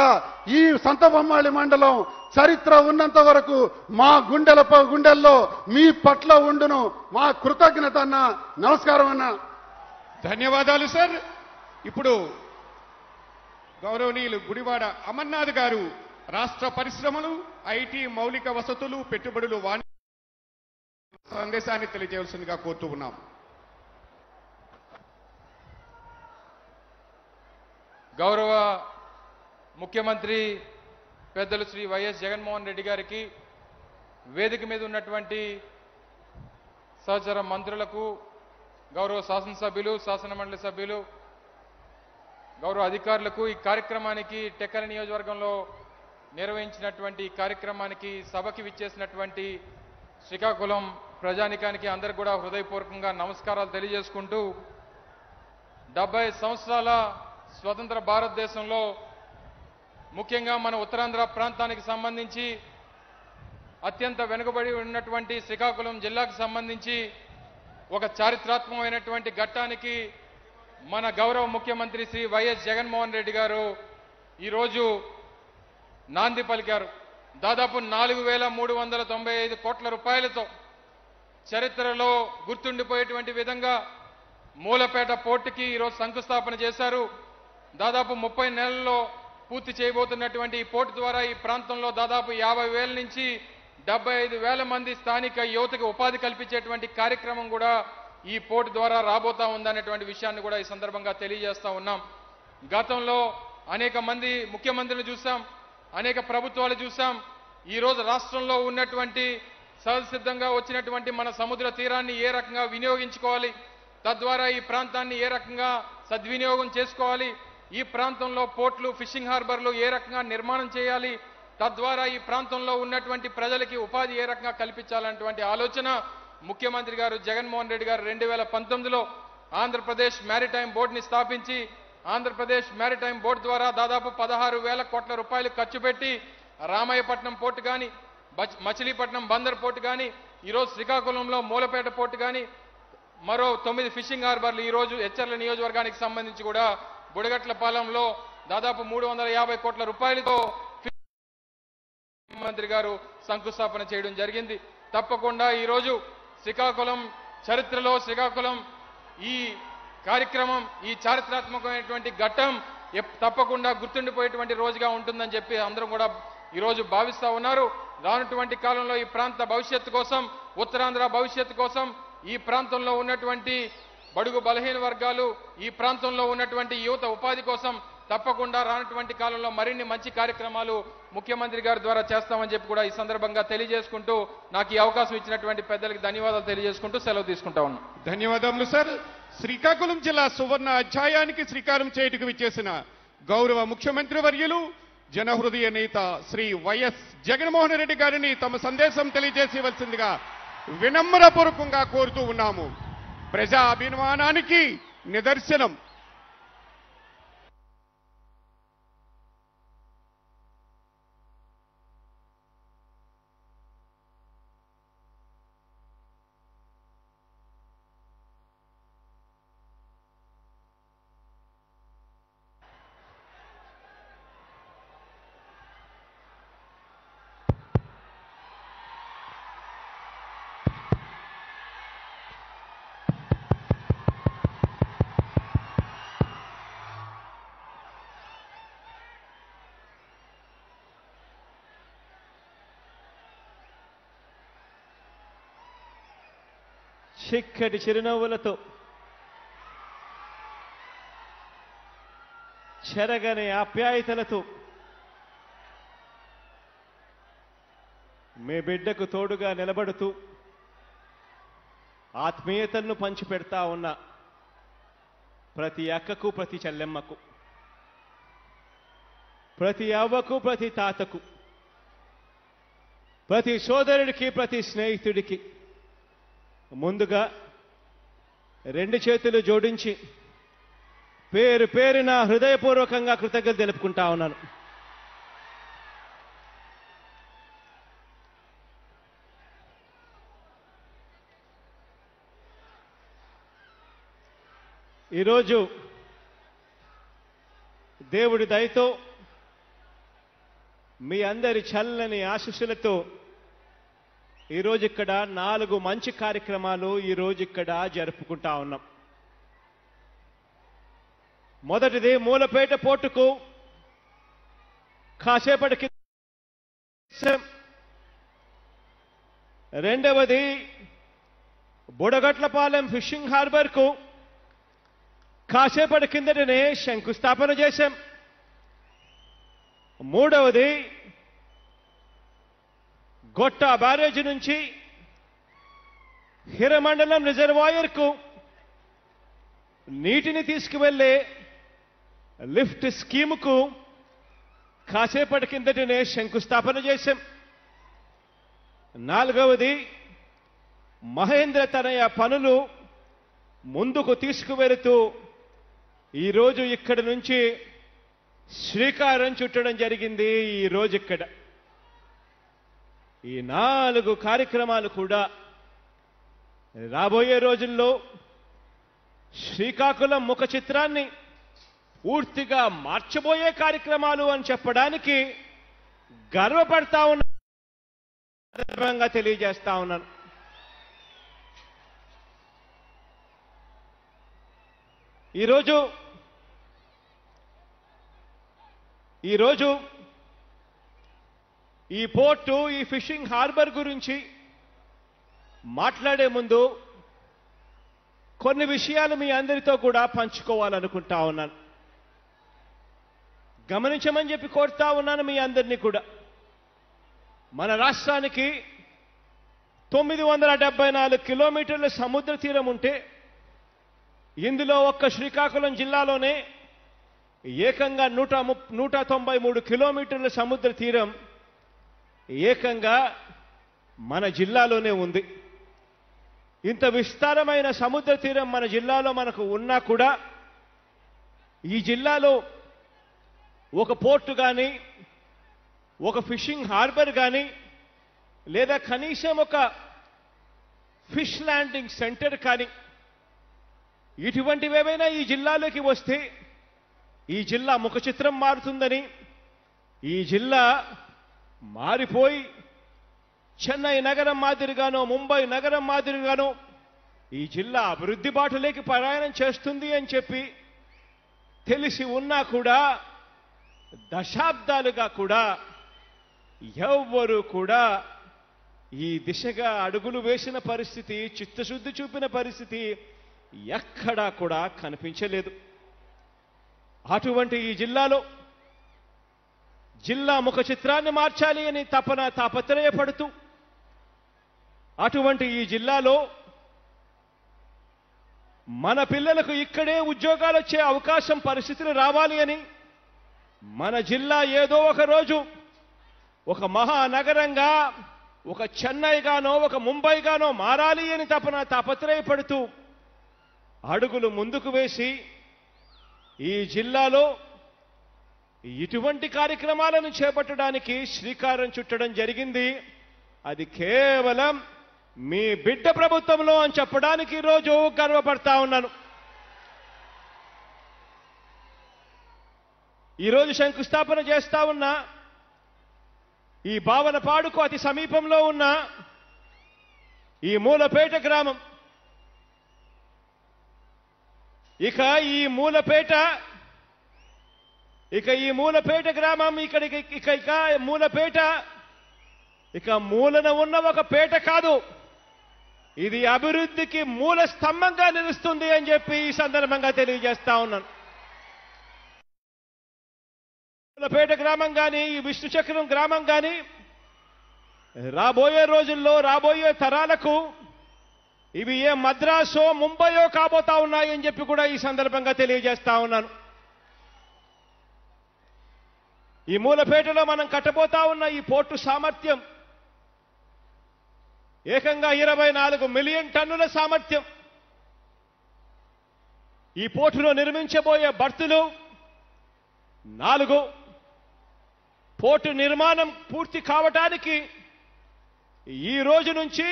ఈ సంతబొమ్మాళి మండలం చరిత్ర ఉన్నంత వరకు మా గుండెల్లో మీ పట్ల ఉండును. మా కృతజ్ఞత అన్న. నమస్కారం అన్న. ధన్యవాదాలు సార్. ఇప్పుడు గౌరవనీయులు గుడివాడ అమర్నాథ్ గారు రాష్ట్ర పరిశ్రమలు, ఐటీ మౌలిక వసతులు, పెట్టుబడులు, వాణిజ్య సందేశాన్ని తెలియజేయవలసిందిగా కోరుతూ ఉన్నాం. గౌరవ ముఖ్యమంత్రి పెద్దలు శ్రీ వైఎస్ జగన్మోహన్ రెడ్డి గారికి, వేదిక మీద ఉన్నటువంటి సహచర మంత్రులకు, గౌరవ శాసనసభ్యులు, శాసనమండలి సభ్యులు, గౌరవ అధికారులకు, ఈ కార్యక్రమానికి టెక్కలి నియోజకవర్గంలో నిర్వహించినటువంటి కార్యక్రమానికి సభకి విచ్చేసినటువంటి శ్రీకాకుళం ప్రజానికానికి అందరికి కూడా హృదయపూర్వకంగా నమస్కారాలు తెలియజేసుకుంటూ 70 సంవత్సరాల స్వతంత్ర భారతదేశంలో ముఖ్యంగా మన ఉత్తరాంధ్ర ప్రాంతానికి సంబంధించి అత్యంత వెనుకబడి ఉన్నటువంటి శ్రీకాకుళం జిల్లాకు సంబంధించి ఒక చారిత్రాత్మకమైనటువంటి ఘట్టానికి మన గౌరవ ముఖ్యమంత్రి శ్రీ వైఎస్ జగన్మోహన్ రెడ్డి గారు ఈరోజు నాంది పలికారు. దాదాపు 4,395 కోట్ల రూపాయలతో చరిత్రలో గుర్తుండిపోయేటువంటి విధంగా మూలపేట పోర్టుకి ఈరోజు శంకుస్థాపన చేశారు. దాదాపు 30 నెలల్లో పూర్తి చేయబోతున్నటువంటి ఈ పోర్టు ద్వారా ఈ ప్రాంతంలో దాదాపు 50,000 నుంచి 75,000 మంది స్థానిక యువతకు ఉపాధి కల్పించేటువంటి కార్యక్రమం కూడా ఈ పోర్టు ద్వారా రాబోతా ఉందనేటువంటి విషయాన్ని కూడా ఈ సందర్భంగా తెలియజేస్తా ఉన్నాం. గతంలో అనేక మంది ముఖ్యమంత్రులు చూసాం, అనేక ప్రభుత్వాలు చూసాం. ఈరోజు రాష్ట్రంలో ఉన్నటువంటి సహజసిద్ధంగా వచ్చినటువంటి మన సముద్ర తీరాన్ని ఏ రకంగా వినియోగించుకోవాలి, తద్వారా ఈ ప్రాంతాన్ని ఏ రకంగా సద్వినియోగం చేసుకోవాలి, ఈ ప్రాంతంలో పోర్ట్లు, ఫిషింగ్ హార్బర్లు ఏ రకంగా నిర్మాణం చేయాలి, తద్వారా ఈ ప్రాంతంలో ఉన్నటువంటి ప్రజలకి ఉపాధి ఏ రకంగా కల్పించాలనేటువంటి ఆలోచన ముఖ్యమంత్రి గారు జగన్మోహన్ రెడ్డి గారు 2019లో ఆంధ్రప్రదేశ్ మ్యారిటైమ్ బోర్డుని స్థాపించి ఆంధ్రప్రదేశ్ మ్యారిటైమ్ బోర్డు ద్వారా దాదాపు 16,000 కోట్ల రూపాయలు ఖర్చు పెట్టి రామాయపట్నం పోర్టు కానీ, మచిలీపట్నం బందర్ పోర్టు కానీ, ఈరోజు శ్రీకాకుళంలో మూలపేట పోర్టు కానీ, మరో 9 ఫిషింగ్ హార్బర్లు ఈరోజు హెచ్చర్ల నియోజకవర్గానికి సంబంధించి కూడా బుడగట్లపాలెంలో దాదాపు 350 కోట్ల రూపాయలతో ముఖ్యమంత్రి గారు శంకుస్థాపన చేయడం జరిగింది. తప్పకుండా ఈరోజు శ్రీకాకుళం చరిత్రలో శ్రీకాకుళం ఈ కార్యక్రమం, ఈ చారిత్రాత్మకమైనటువంటి ఘట్టం తప్పకుండా గుర్తుండిపోయేటువంటి రోజుగా ఉంటుందని చెప్పి అందరం కూడా ఈరోజు భావిస్తా ఉన్నారు. రానున్నటువంటి కాలంలో ఈ ప్రాంత భవిష్యత్తు కోసం, ఉత్తరాంధ్ర భవిష్యత్తు కోసం, ఈ ప్రాంతంలో ఉన్నటువంటి బడుగు బలహీన వర్గాలు, ఈ ప్రాంతంలో ఉన్నటువంటి యువత ఉపాధి కోసం తప్పకుండా రానటువంటి కాలంలో మరిన్ని మంచి కార్యక్రమాలు ముఖ్యమంత్రి గారి ద్వారా చేస్తామని చెప్పి కూడా ఈ సందర్భంగా తెలియజేసుకుంటూ నాకు ఈ అవకాశం ఇచ్చినటువంటి పెద్దలకు ధన్యవాదాలు తెలియజేసుకుంటూ సెలవు తీసుకుంటా ఉన్నాను. ధన్యవాదములు సార్. శ్రీకాకుళం జిల్లా సువర్ణ అధ్యాయానికి శ్రీకారం చేయుటకు విచ్చేసిన గౌరవ ముఖ్యమంత్రి వర్యులు జనహృదయ నేత శ్రీ వైఎస్ జగన్మోహన్ రెడ్డి గారిని తమ సందేశం తెలియజేసేవలసిందిగా వినమ్రపూర్వకంగా కోరుతూ ఉన్నాము. ప్రజా అభిమానానికి నిదర్శనం. చిక్కటి చిరునవ్వులతో చెరగని ఆప్యాయతలతో మీ బిడ్డకు తోడుగా నిలబడుతూ ఆత్మీయతను పంచిపెడతా ఉన్న ప్రతి అక్కకు, ప్రతి చెల్లెమ్మకు, ప్రతి అవ్వకు, ప్రతి తాతకు, ప్రతి సోదరుడికి, ప్రతి స్నేహితుడికి ముందుగా రెండు చేతులు జోడించి పేరు పేరున హృదయపూర్వకంగా కృతజ్ఞతలు తెలుపుకుంటా ఉన్నాను. ఈరోజు దేవుడి దయతో మీ అందరి చల్లని ఆశీస్సులతో ఈరోజు ఇక్కడ 4 మంచి కార్యక్రమాలు ఈరోజు ఇక్కడ జరుపుకుంటా ఉన్నాం. మొదటిది మూలపేట పోర్టుకు కాసేపటికి, రెండవది బుడగట్లపాలెం ఫిషింగ్ హార్బర్కు కాసేపటి కిందటనే శంకుస్థాపన చేశాం. మూడవది గొట్ట బ్యారేజీ నుంచి హిరమండలం రిజర్వాయర్కు నీటిని తీసుకువెళ్లే లిఫ్ట్ స్కీముకు కాసేపటి కిందటనే శంకుస్థాపన చేశాం. నాలుగవది మహేంద్ర తనయ పనులు ముందుకు తీసుకువెళుతూ ఈరోజు ఇక్కడి నుంచి శ్రీకారం చుట్టడం జరిగింది. ఈరోజు ఇక్కడ ఈ 4 కార్యక్రమాలు కూడా రాబోయే రోజుల్లో శ్రీకాకుళం ముఖ చిత్రాన్ని పూర్తిగా మార్చబోయే కార్యక్రమాలు అని చెప్పడానికి గర్వపడతా ఉన్న తెలియజేస్తా ఉన్నాను. ఈరోజు ఈ పోర్టు, ఈ ఫిషింగ్ హార్బర్ గురించి మాట్లాడే ముందు కొన్ని విషయాలు మీ అందరితో కూడా పంచుకోవాలనుకుంటా ఉన్నాను. గమనించమని చెప్పి కోరుతా ఉన్నాను మీ అందరినీ కూడా. మన రాష్ట్రానికి 974 కిలోమీటర్ల సముద్ర తీరం ఉంటే ఇందులో ఒక్క శ్రీకాకుళం జిల్లాలోనే ఏకంగా 193 కిలోమీటర్ల సముద్ర తీరం ఏకంగా మన జిల్లాలోనే ఉంది. ఇంత విస్తారమైన సముద్ర తీరం మన జిల్లాలో మనకు ఉన్నా కూడా ఈ జిల్లాలో ఒక పోర్టు కానీ, ఒక ఫిషింగ్ హార్బర్ కానీ, లేదా కనీసం ఒక ఫిష్ ల్యాండింగ్ సెంటర్ కానీ ఇటువంటివేవైనా ఈ జిల్లాలోకి వస్తే ఈ జిల్లా ముఖ చిత్రం మారుతుందని, ఈ జిల్లా మారిపోయి చెన్నై నగరం మాదిరిగానో, ముంబై నగరం మాదిరిగానో ఈ జిల్లా అభివృద్ధి బాటలోకి ప్రయాణం చేస్తుంది అని చెప్పి తెలిసి ఉన్నా కూడా దశాబ్దాలుగా కూడా ఎవ్వరూ కూడా ఈ దిశగా అడుగులు వేసిన పరిస్థితి, చిత్తశుద్ధి చూపిన పరిస్థితి ఎక్కడా కూడా కనిపించలేదు. అటువంటి ఈ జిల్లాలో జిల్లా ముఖ చిత్రాన్ని మార్చాలి అని తాపత్రయపడుతూ అటువంటి ఈ జిల్లాలో మన పిల్లలకు ఇక్కడే ఉద్యోగాలు వచ్చే అవకాశం, పరిస్థితులు రావాలి అని మన జిల్లా ఏదో ఒక రోజు ఒక మహానగరంగా, ఒక చెన్నైగానో, ఒక ముంబైగానో మారాలి అని తాపత్రయపడుతూ అడుగులు ముందుకు వేసి ఈ జిల్లాలో ఇటువంటి కార్యక్రమాలను చేపట్టడానికి శ్రీకారం చుట్టడం జరిగింది. అది కేవలం మీ బిడ్డ ప్రభుత్వంలో అని చెప్పడానికి ఈరోజు గర్వపడతా ఉన్నాను. ఈరోజు శంకుస్థాపన చేస్తా ఉన్నా ఈ భావనపాడుకు అతి సమీపంలో ఉన్న ఈ మూలపేట గ్రామం, ఇక ఈ మూలపేట గ్రామం ఇక మూలన ఉన్న ఒక పేట కాదు, ఇది అభివృద్ధికి మూల స్తంభంగా నిలుస్తుంది అని చెప్పి ఈ సందర్భంగా తెలియజేస్తా ఉన్నాను. మూలపేట గ్రామం కానీ, ఈ విష్ణుచక్రం గ్రామం కానీ రాబోయే రోజుల్లో రాబోయే తరాలకు ఇవి ఏ మద్రాసో ముంబయో కాబోతా ఉన్నాయని చెప్పి కూడా ఈ సందర్భంగా తెలియజేస్తా ఉన్నాను. ఈ మూలపేటలో మనం కట్టబోతా ఉన్న ఈ పోర్టు సామర్థ్యం ఏకంగా 24 మిలియన్ టన్నుల సామర్థ్యం. ఈ పోర్టులో నిర్మించబోయే బర్తులు 4. పోర్టు నిర్మాణం పూర్తి కావటానికి ఈ రోజు నుంచి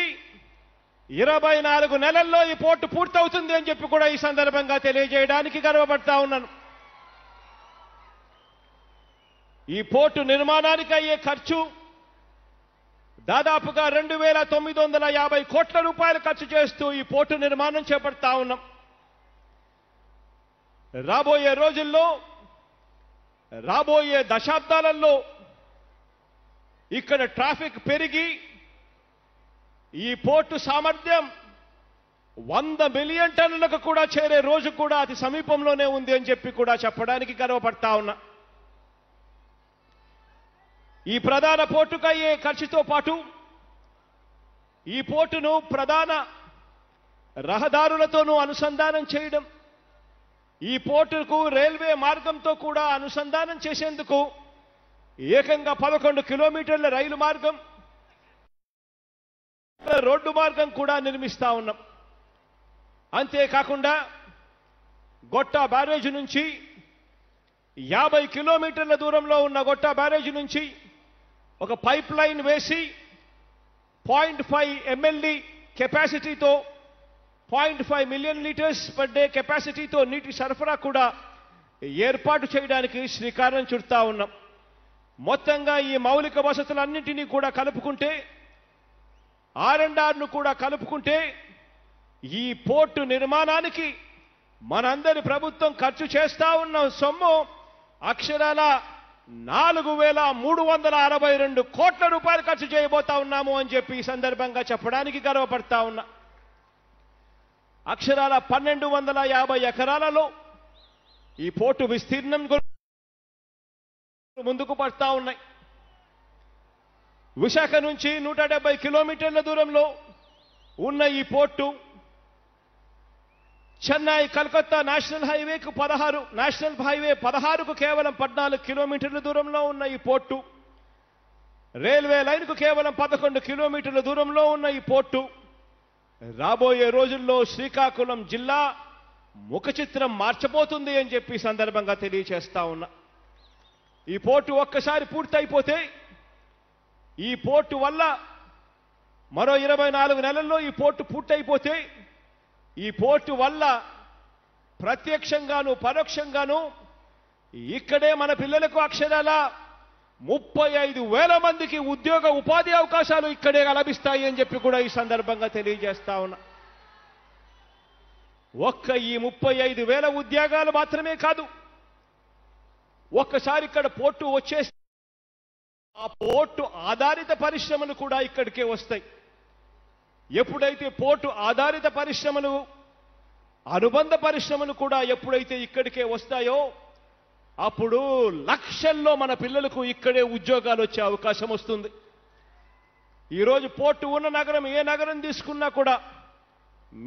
24 నెలల్లో ఈ పోర్టు పూర్తవుతుంది అని చెప్పి కూడా ఈ సందర్భంగా తెలియజేయడానికి గర్వపడతా ఉన్నాను. ఈ పోర్టు నిర్మాణానికి అయ్యే ఖర్చు దాదాపుగా 2,950 కోట్ల రూపాయలు ఖర్చు చేస్తూ ఈ పోర్టు నిర్మాణం చేపడతా ఉన్నాం. రాబోయే రోజుల్లో రాబోయే దశాబ్దాలలో ఇక్కడ ట్రాఫిక్ పెరిగి ఈ పోర్టు సామర్థ్యం 100 మిలియన్ టన్నులకు కూడా చేరే రోజు కూడా అతి సమీపంలోనే ఉంది అని చెప్పి కూడా చెప్పడానికి గర్వపడతా ఉన్నా. ఈ ప్రధాన పోర్టుకు అయ్యే ఖర్చుతో పాటు ఈ పోర్టును ప్రధాన రహదారులతోనూ అనుసంధానం చేయడం, ఈ పోర్టుకు రైల్వే మార్గంతో కూడా అనుసంధానం చేసేందుకు ఏకంగా 11 కిలోమీటర్ల రైలు మార్గం, రోడ్డు మార్గం కూడా నిర్మిస్తా ఉన్నాం. అంతేకాకుండా గొట్టా బ్యారేజ్ నుంచి 50 కిలోమీటర్ల దూరంలో ఉన్న గొట్టా బ్యారేజ్ నుంచి ఒక పైప్ లైన్ వేసి 0.5 MLD కెపాసిటీతో 0.5 మిలియన్ లీటర్స్ పర్ డే కెపాసిటీతో నీటి సరఫరా కూడా ఏర్పాటు చేయడానికి శ్రీకారం చుడతా ఉన్నాం. మొత్తంగా ఈ మౌలిక వసతులన్నింటినీ కూడా కలుపుకుంటే R&Rను కూడా కలుపుకుంటే ఈ పోర్టు నిర్మాణానికి మనందరి ప్రభుత్వం ఖర్చు చేస్తా ఉన్న సొమ్ము అక్షరాల 4,362 కోట్ల రూపాయలు ఖర్చు చేయబోతా ఉన్నాము అని చెప్పి ఈ సందర్భంగా చెప్పడానికి గర్వపడతా ఉన్నా. అక్షరాల 1,250 ఎకరాలలో ఈ పోర్టు విస్తీర్ణం ముందుకు పడతా ఉన్నాయి. విశాఖ నుంచి 170 కిలోమీటర్ల దూరంలో ఉన్న ఈ పోర్టు చెన్నై కలకత్తా నేషనల్ హైవేకు 16కు కేవలం 14 కిలోమీటర్ల దూరంలో ఉన్న ఈ పోర్టు, రైల్వే లైన్కు కేవలం 11 కిలోమీటర్ల దూరంలో ఉన్న ఈ పోర్టు రాబోయే రోజుల్లో శ్రీకాకుళం జిల్లా ముఖ చిత్రం మార్చబోతుంది అని చెప్పి సందర్భంగా తెలియజేస్తా ఉన్నా. ఈ పోర్టు ఒక్కసారి పూర్తయిపోతే ఈ పోర్టు వల్ల మరో 24 నెలల్లో ఈ పోర్టు పూర్తయిపోతే ఈ పోర్టు వల్ల ప్రత్యక్షంగాను పరోక్షంగాను ఇక్కడే మన పిల్లలకు అక్షరాల 35,000 మందికి ఉద్యోగ ఉపాధి అవకాశాలు ఇక్కడే లభిస్తాయి అని చెప్పి కూడా ఈ సందర్భంగా తెలియజేస్తా ఉన్నా. ఒక్క ఈ 35,000 ఉద్యోగాలు మాత్రమే కాదు, ఒక్కసారి ఇక్కడ పోర్టు వచ్చేస్తే ఆ పోర్టు ఆధారిత పరిశ్రమలు కూడా ఇక్కడికే వస్తాయి. ఎప్పుడైతే పోర్టు ఆధారిత పరిశ్రమలు, అనుబంధ పరిశ్రమలు కూడా ఎప్పుడైతే ఇక్కడికే వస్తాయో అప్పుడు లక్షల్లో మన పిల్లలకు ఇక్కడే ఉద్యోగాలు వచ్చే అవకాశం వస్తుంది. ఈరోజు పోర్టు ఉన్న నగరం ఏ నగరం తీసుకున్నా కూడా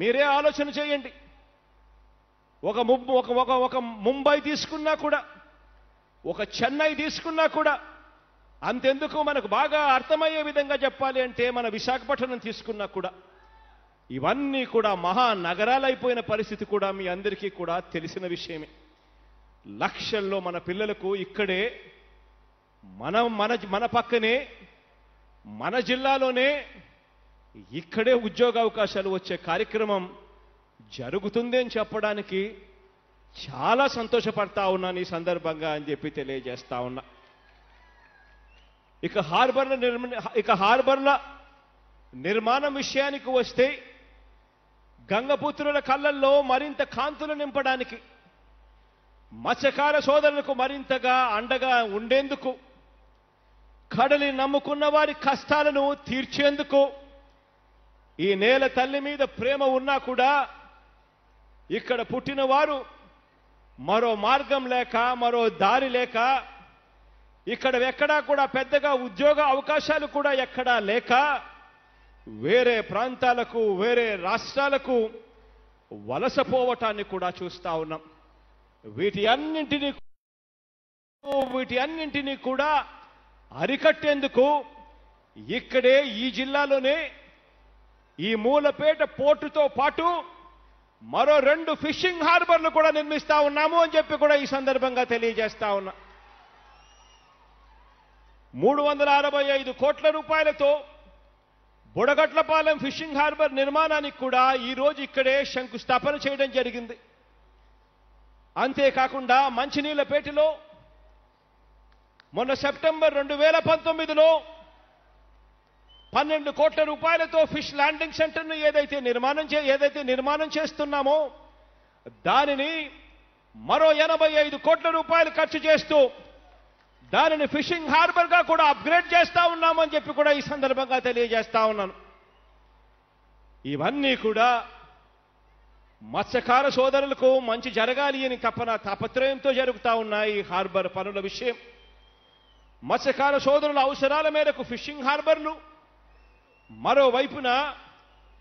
మీరే ఆలోచన చేయండి. ఒక ముంబై తీసుకున్నా కూడా, ఒక చెన్నై తీసుకున్నా కూడా, అంతెందుకు మనకు బాగా అర్థమయ్యే విధంగా చెప్పాలి అంటే మన విశాఖపట్నం తీసుకున్నా కూడా ఇవన్నీ కూడా మహానగరాలైపోయిన పరిస్థితి కూడా మీ అందరికీ కూడా తెలిసిన విషయమే. లక్షల్లో మన పిల్లలకు ఇక్కడే మన పక్కనే మన జిల్లాలోనే ఇక్కడే ఉద్యోగ అవకాశాలు వచ్చే కార్యక్రమం జరుగుతుంది అని చెప్పడానికి చాలా సంతోషపడతా ఉన్నాను ఈ సందర్భంగా అని చెప్పి తెలియజేస్తా ఉన్నా. ఇక హార్బర్ల నిర్మాణం విషయానికి వస్తే గంగపుత్రుల కళ్ళల్లో మరింత కాంతులు నింపడానికి, మత్స్యకార సోదరులకు మరింతగా అండగా ఉండేందుకు, కడలి నమ్ముకున్న వారి కష్టాలను తీర్చేందుకు, ఈ నేల తల్లి మీద ప్రేమ ఉన్నా కూడా ఇక్కడ పుట్టిన వారు మరో మార్గం లేక, మరో దారి లేక ఇక్కడ ఎక్కడా కూడా పెద్దగా ఉద్యోగ అవకాశాలు కూడా ఎక్కడా లేక వేరే ప్రాంతాలకు వేరే రాష్ట్రాలకు వలసపోవటాన్ని కూడా చూస్తా ఉన్నాం. వీటి అన్నింటినీ కూడా అరికట్టేందుకు ఇక్కడే ఈ జిల్లాలోనే ఈ మూలపేట పోర్టుతో పాటు మరో 2 ఫిషింగ్ హార్బర్లు కూడా నిర్మిస్తా ఉన్నాము అని చెప్పి కూడా ఈ సందర్భంగా తెలియజేస్తా ఉన్నా. 365 కోట్ల రూపాయలతో బుడగట్లపాలెం ఫిషింగ్ హార్బర్ నిర్మాణానికి కూడా ఈరోజు ఇక్కడే శంకుస్థాపన చేయడం జరిగింది. అంతేకాకుండా మంచినీళ్లపేటలో మొన్న సెప్టెంబర్ 2019లో 12 కోట్ల రూపాయలతో ఫిష్ ల్యాండింగ్ సెంటర్ను ఏదైతే నిర్మాణం చేస్తున్నామో దానిని మరో 85 కోట్ల రూపాయలు ఖర్చు చేస్తూ దానిని ఫిషింగ్ హార్బర్గా కూడా అప్గ్రేడ్ చేస్తా ఉన్నామని చెప్పి కూడా ఈ సందర్భంగా తెలియజేస్తా ఉన్నాను. ఇవన్నీ కూడా మత్స్యకార సోదరులకు మంచి జరగాలి అని తాపత్రయంతో జరుగుతా ఉన్నాయి. ఈ హార్బర్ పనుల విషయం మత్స్యకార సోదరుల అవసరాల మేరకు ఫిషింగ్ హార్బర్లు, మరోవైపున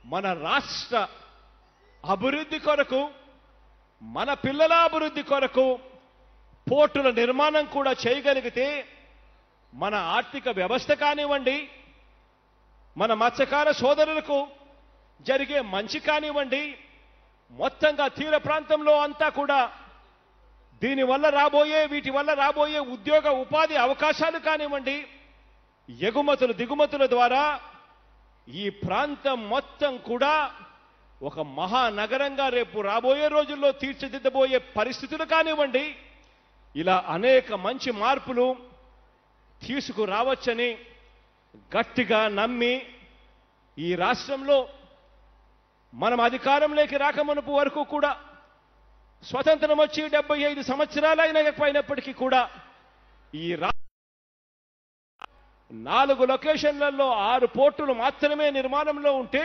మన రాష్ట్ర అభివృద్ధి కొరకు, మన పిల్లల అభివృద్ధి కొరకు పోర్టుల నిర్మాణం కూడా చేయగలిగితే మన ఆర్థిక వ్యవస్థ కానివ్వండి, మన మత్స్యకార సోదరులకు జరిగే మంచి కానివ్వండి, మొత్తంగా తీర ప్రాంతంలో అంతా కూడా వీటి వల్ల రాబోయే ఉద్యోగ ఉపాధి అవకాశాలు కానివ్వండి, ఎగుమతులు దిగుమతుల ద్వారా ఈ ప్రాంతం మొత్తం కూడా ఒక మహానగరంగా రేపు రాబోయే రోజుల్లో తీర్చిదిద్దబోయే పరిస్థితులు కానివ్వండి, ఇలా అనేక మంచి మార్పులు తీసుకురావచ్చని గట్టిగా నమ్మి ఈ రాష్ట్రంలో మనం అధికారంలోకి రాకమునుపు వరకు కూడా స్వతంత్రం వచ్చి 75 సంవత్సరాలు అయినప్పటికీ కూడా ఈ 4 లొకేషన్లలో 6 పోర్టులు మాత్రమే నిర్మాణంలో ఉంటే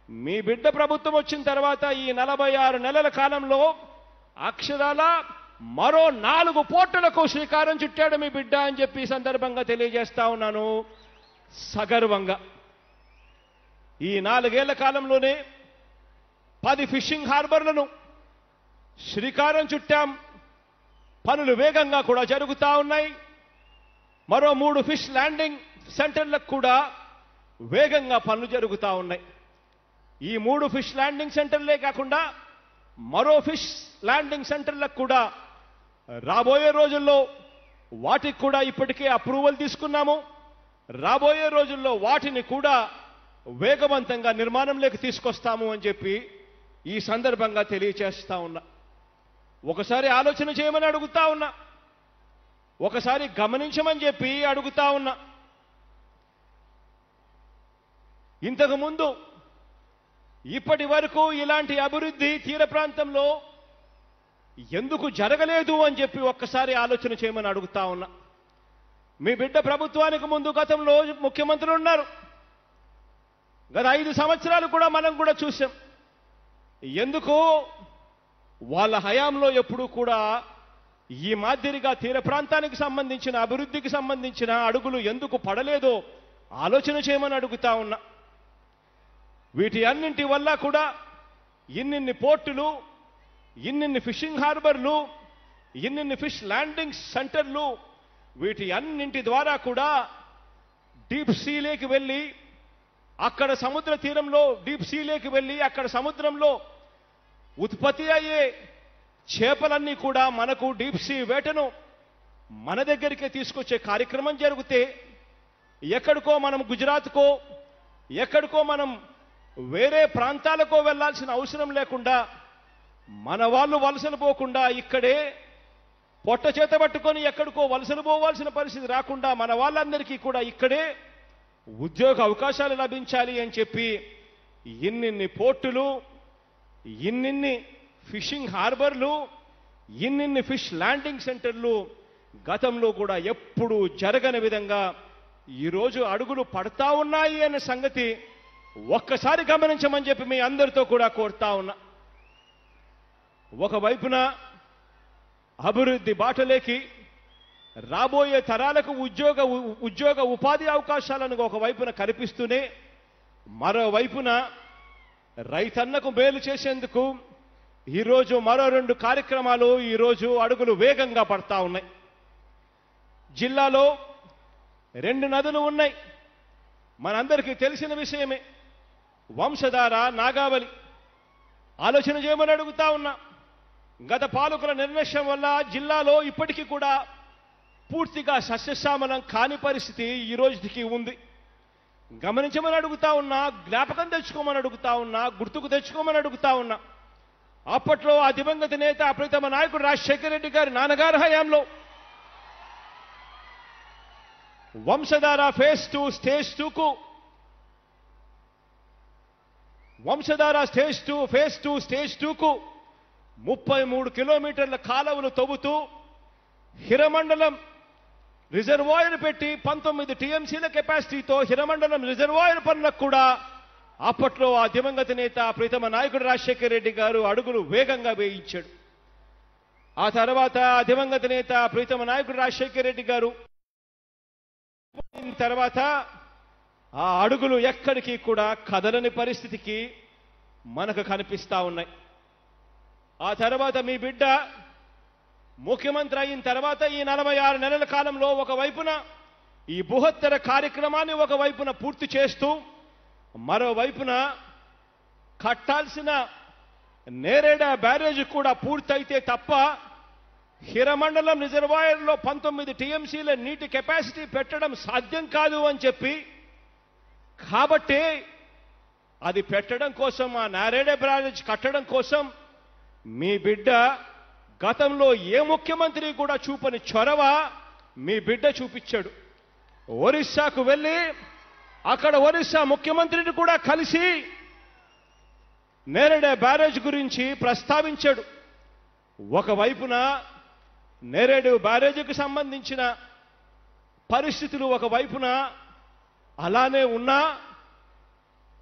మీ బిడ్డ ప్రభుత్వం వచ్చిన తర్వాత ఈ 46 నెలల కాలంలో అక్షరాల మరో 4 పోర్టులకు శ్రీకారం చుట్టాడు మీ బిడ్డ అని చెప్పి ఈ సందర్భంగా తెలియజేస్తా ఉన్నాను సగర్వంగా. ఈ 4 ఏళ్ల కాలంలోనే 10 ఫిషింగ్ హార్బర్లను శ్రీకారం చుట్టాం. పనులు వేగంగా కూడా జరుగుతూ ఉన్నాయి. మరో 3 ఫిష్ ల్యాండింగ్ సెంటర్లకు కూడా వేగంగా పనులు జరుగుతూ ఉన్నాయి. ఈ 3 ఫిష్ ల్యాండింగ్ సెంటర్లే కాకుండా మరో ఫిష్ ల్యాండింగ్ సెంటర్లకు కూడా రాబోయే రోజుల్లో వాటికి కూడా ఇప్పటికే అప్రూవల్ తీసుకున్నాము. రాబోయే రోజుల్లో వాటిని కూడా వేగవంతంగా నిర్మాణంలోకి తీసుకొస్తాము అని చెప్పి ఈ సందర్భంగా తెలియచేస్తా ఉన్నా. ఒకసారి ఆలోచన చేయమని అడుగుతా ఉన్నా, ఒకసారి గమనించమని చెప్పి అడుగుతా ఉన్నా. ఇంతకుముందు ఇప్పటి వరకు ఇలాంటి అభివృద్ధి తీర ప్రాంతంలో ఎందుకు జరగలేదు అని చెప్పి ఒక్కసారి ఆలోచన చేయమని అడుగుతా ఉన్నా. మీ బిడ్డ ప్రభుత్వానికి ముందు గతంలో ముఖ్యమంత్రులు ఉన్నారు. గత 5 సంవత్సరాలు కూడా మనం కూడా చూసాం. ఎందుకు వాళ్ళ హయాంలో ఎప్పుడూ కూడా ఈ మాదిరిగా తీర ప్రాంతానికి సంబంధించిన అభివృద్ధికి సంబంధించిన అడుగులు ఎందుకు పడలేదో ఆలోచన చేయమని అడుగుతా ఉన్నా. వీటి అన్నింటి వల్ల కూడా ఇన్నిన్ని పోర్టులు, ఇన్నిన్ని ఫిషింగ్ హార్బర్లు, ఇన్నిన్ని ఫిష్ ల్యాండింగ్ సెంటర్లు, వీటి అన్నింటి ద్వారా కూడా డీప్ సీలోకి వెళ్ళి అక్కడ సముద్ర తీరంలో డీప్ సీలోకి వెళ్ళి అక్కడ సముద్రంలో ఉత్పత్తి అయ్యే చేపలన్నీ కూడా మనకు డీప్ సీ వేటను మన దగ్గరికే తీసుకొచ్చే కార్యక్రమం జరిగితే ఎక్కడికో మనం గుజరాత్కో ఎక్కడికో మనం వేరే ప్రాంతాలకో వెళ్లాల్సిన అవసరం లేకుండా మన వాళ్ళు వలసలు పోకుండా ఇక్కడే పొట్ట చేత పట్టుకొని ఎక్కడికో వలసలు పోవాల్సిన పరిస్థితి రాకుండా మన వాళ్ళందరికీ కూడా ఇక్కడే ఉద్యోగ అవకాశాలు లభించాలి అని చెప్పి ఇన్నిన్ని పోర్టులు, ఇన్నిన్ని ఫిషింగ్ హార్బర్లు, ఇన్నిన్ని ఫిష్ ల్యాండింగ్ సెంటర్లు గతంలో కూడా ఎప్పుడూ జరగని విధంగా ఈరోజు అడుగులు పడతా ఉన్నాయి అనే సంగతి ఒక్కసారి గమనించమని చెప్పి మీ అందరితో కూడా కోరుతా ఉన్నా. ఒకవైపున అభివృద్ధి బాటలేకి రాబోయే తరాలకు ఉద్యోగ ఉపాధి అవకాశాలను ఒకవైపున కల్పిస్తూనే మరోవైపున రైతన్నకు మేలు చేసేందుకు ఈరోజు మరో 2 కార్యక్రమాలు ఈరోజు అడుగులు వేగంగా పడతా ఉన్నాయి. జిల్లాలో 2 నదులు ఉన్నాయి. మనందరికీ తెలిసిన విషయమే. వంశధార, నాగావళి. ఆలోచన చేయమని అడుగుతా ఉన్నా. గత పాలకుల నిర్లక్ష్యం వల్ల జిల్లాలో ఇప్పటికీ కూడా పూర్తిగా సస్యశ్యామలం కాని పరిస్థితి ఈ రోజుకి ఉంది. గమనించమని అడుగుతా ఉన్నా, జ్ఞాపకం తెచ్చుకోమని అడుగుతా ఉన్నా, గుర్తుకు తెచ్చుకోమని అడుగుతా ఉన్నా. అప్పట్లో ఆ దివంగత నేత ప్రీతమ నాయకుడు రాజశేఖర రెడ్డి గారి నాన్నగారి హయాంలో వంశధార ఫేజ్ 2 స్టేజ్ 2కు ఫేజ్ 2 స్టేజ్ 2కు 33 కిలోమీటర్ల కాలువలు తవ్వుతూ హిరమండలం రిజర్వాయర్ పెట్టి 19 టీఎంసీల కెపాసిటీతో హిరమండలం రిజర్వాయర్ పనులకు కూడా అప్పట్లో ఆ దివంగత నేత ప్రీతమ నాయకుడు రాజశేఖర రెడ్డి గారు అడుగులు వేగంగా వేయించాడు. ఆ తర్వాత ఆ దివంగత నేత ప్రీతమ నాయకుడు రాజశేఖర రెడ్డి గారు తర్వాత ఆ అడుగులు ఎక్కడికి కూడా కదలని పరిస్థితికి మనకు కనిపిస్తా ఉన్నాయి. ఆ తర్వాత మీ బిడ్డ ముఖ్యమంత్రి అయిన తర్వాత ఈ 46 నెలల కాలంలో ఒకవైపున ఈ బృహత్తర కార్యక్రమాన్ని ఒకవైపున పూర్తి చేస్తూ మరోవైపున కట్టాల్సిన నేరేడ బ్యారేజ్ కూడా పూర్తయితే తప్ప హిరమండలం రిజర్వాయర్లో 19 టీఎంసీల నీటి కెపాసిటీ పెట్టడం సాధ్యం కాదు అని చెప్పి, కాబట్టి అది పెట్టడం కోసం ఆ నేరేడ బ్యారేజ్ కట్టడం కోసం మీ బిడ్డ గతంలో ఏ ముఖ్యమంత్రి కూడా చూపని చొరవ మీ బిడ్డ చూపించాడు. ఒరిస్సాకు వెళ్ళి అక్కడ ఒరిస్సా ముఖ్యమంత్రిని కూడా కలిసి నేరేడ బ్యారేజ్ గురించి ప్రస్తావించాడు. ఒకవైపున నేరేడు బ్యారేజీకి సంబంధించిన పరిస్థితులు ఒకవైపున అలానే ఉన్నా,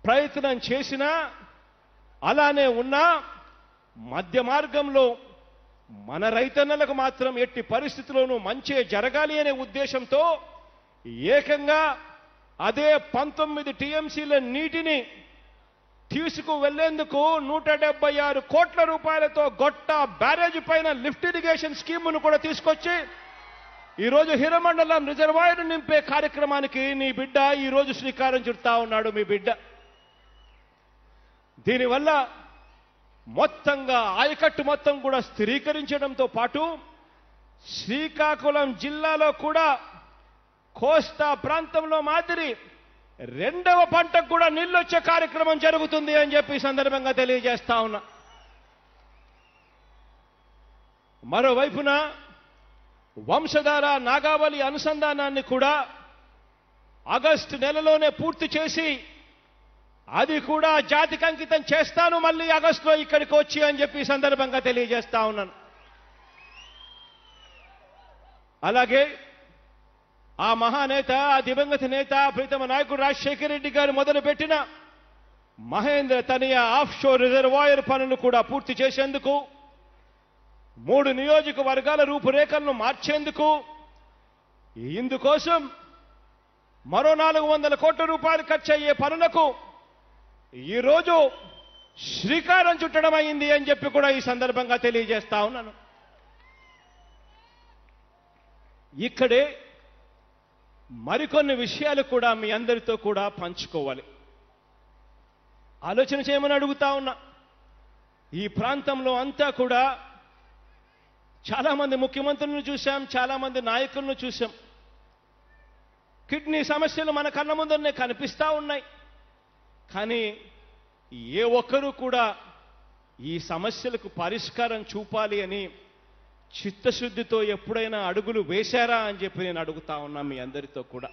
ప్రయత్నం చేసినా అలానే ఉన్నా, మధ్య మార్గంలో మన రైతన్నలకు మాత్రం ఎట్టి పరిస్థితుల్లోనూ మంచి జరగాలి అనే ఉద్దేశంతో ఏకంగా అదే 19 టీఎంసీల నీటిని తీసుకువెళ్లేందుకు 176 కోట్ల రూపాయలతో గొట్ట బ్యారేజ్ పైన లిఫ్ట్ ఇరిగేషన్ స్కీమును కూడా తీసుకొచ్చి ఈరోజు హిరమండలం రిజర్వాయర్ నింపే కార్యక్రమానికి నీ బిడ్డ ఈరోజు శ్రీకారం చుడతా ఉన్నాడు. మీ బిడ్డ దీనివల్ల మొత్తంగా ఆయకట్టు మొత్తం కూడా స్థిరీకరించడంతో పాటు శ్రీకాకుళం జిల్లాలో కూడా కోస్తా ప్రాంతంలో మాదిరి 2వ పంటకు కూడా నీళ్ళొచ్చే కార్యక్రమం జరుగుతుంది అని చెప్పి సందర్భంగా తెలియజేస్తా ఉన్నా. మరోవైపున వంశధార నాగావళి అనుసంధానాన్ని కూడా ఆగస్టు నెలలోనే పూర్తి చేసి అది కూడా జాతికి అంకితం చేస్తాను మళ్ళీ ఆగస్టులో ఇక్కడికి వచ్చి అని చెప్పి సందర్భంగా తెలియజేస్తా ఉన్నాను. అలాగే ఆ మహానేత, ఆ దివంగత నేత ప్రీతమ నాయకుడు రాజశేఖర రెడ్డి గారు మొదలుపెట్టిన మహేంద్ర తనియ ఆఫ్షోర్ రిజర్వాయర్ పనులు కూడా పూర్తి చేసేందుకు 3 నియోజకవర్గాల రూపురేఖలను మార్చేందుకు ఇందుకోసం మరో 400 కోట్ల రూపాయలు ఖర్చు అయ్యే పనులకు ఈరోజు శ్రీకారం చుట్టడం అయింది అని చెప్పి కూడా ఈ సందర్భంగా తెలియజేస్తా ఉన్నాను. ఇక్కడే మరికొన్ని విషయాలు కూడా మీ అందరితో కూడా పంచుకోవాలి. ఆలోచన చేయమని అడుగుతా ఉన్నా. ఈ ప్రాంతంలో అంతా కూడా చాలా మంది ముఖ్యమంత్రులను చూశాం, చాలా మంది నాయకులను చూశాం. కిడ్నీ సమస్యలు మన కళ్ళ ముందరనే కనిపిస్తా ఉన్నాయి. కానీ ఏ ఒక్కరూ కూడా ఈ సమస్యలకు పరిష్కారం చూపాలి అని చిత్తశుద్ధితో ఎప్పుడైనా అడుగులు వేశారా అని చెప్పి నేను అడుగుతా ఉన్నా మీ అందరితో కూడా.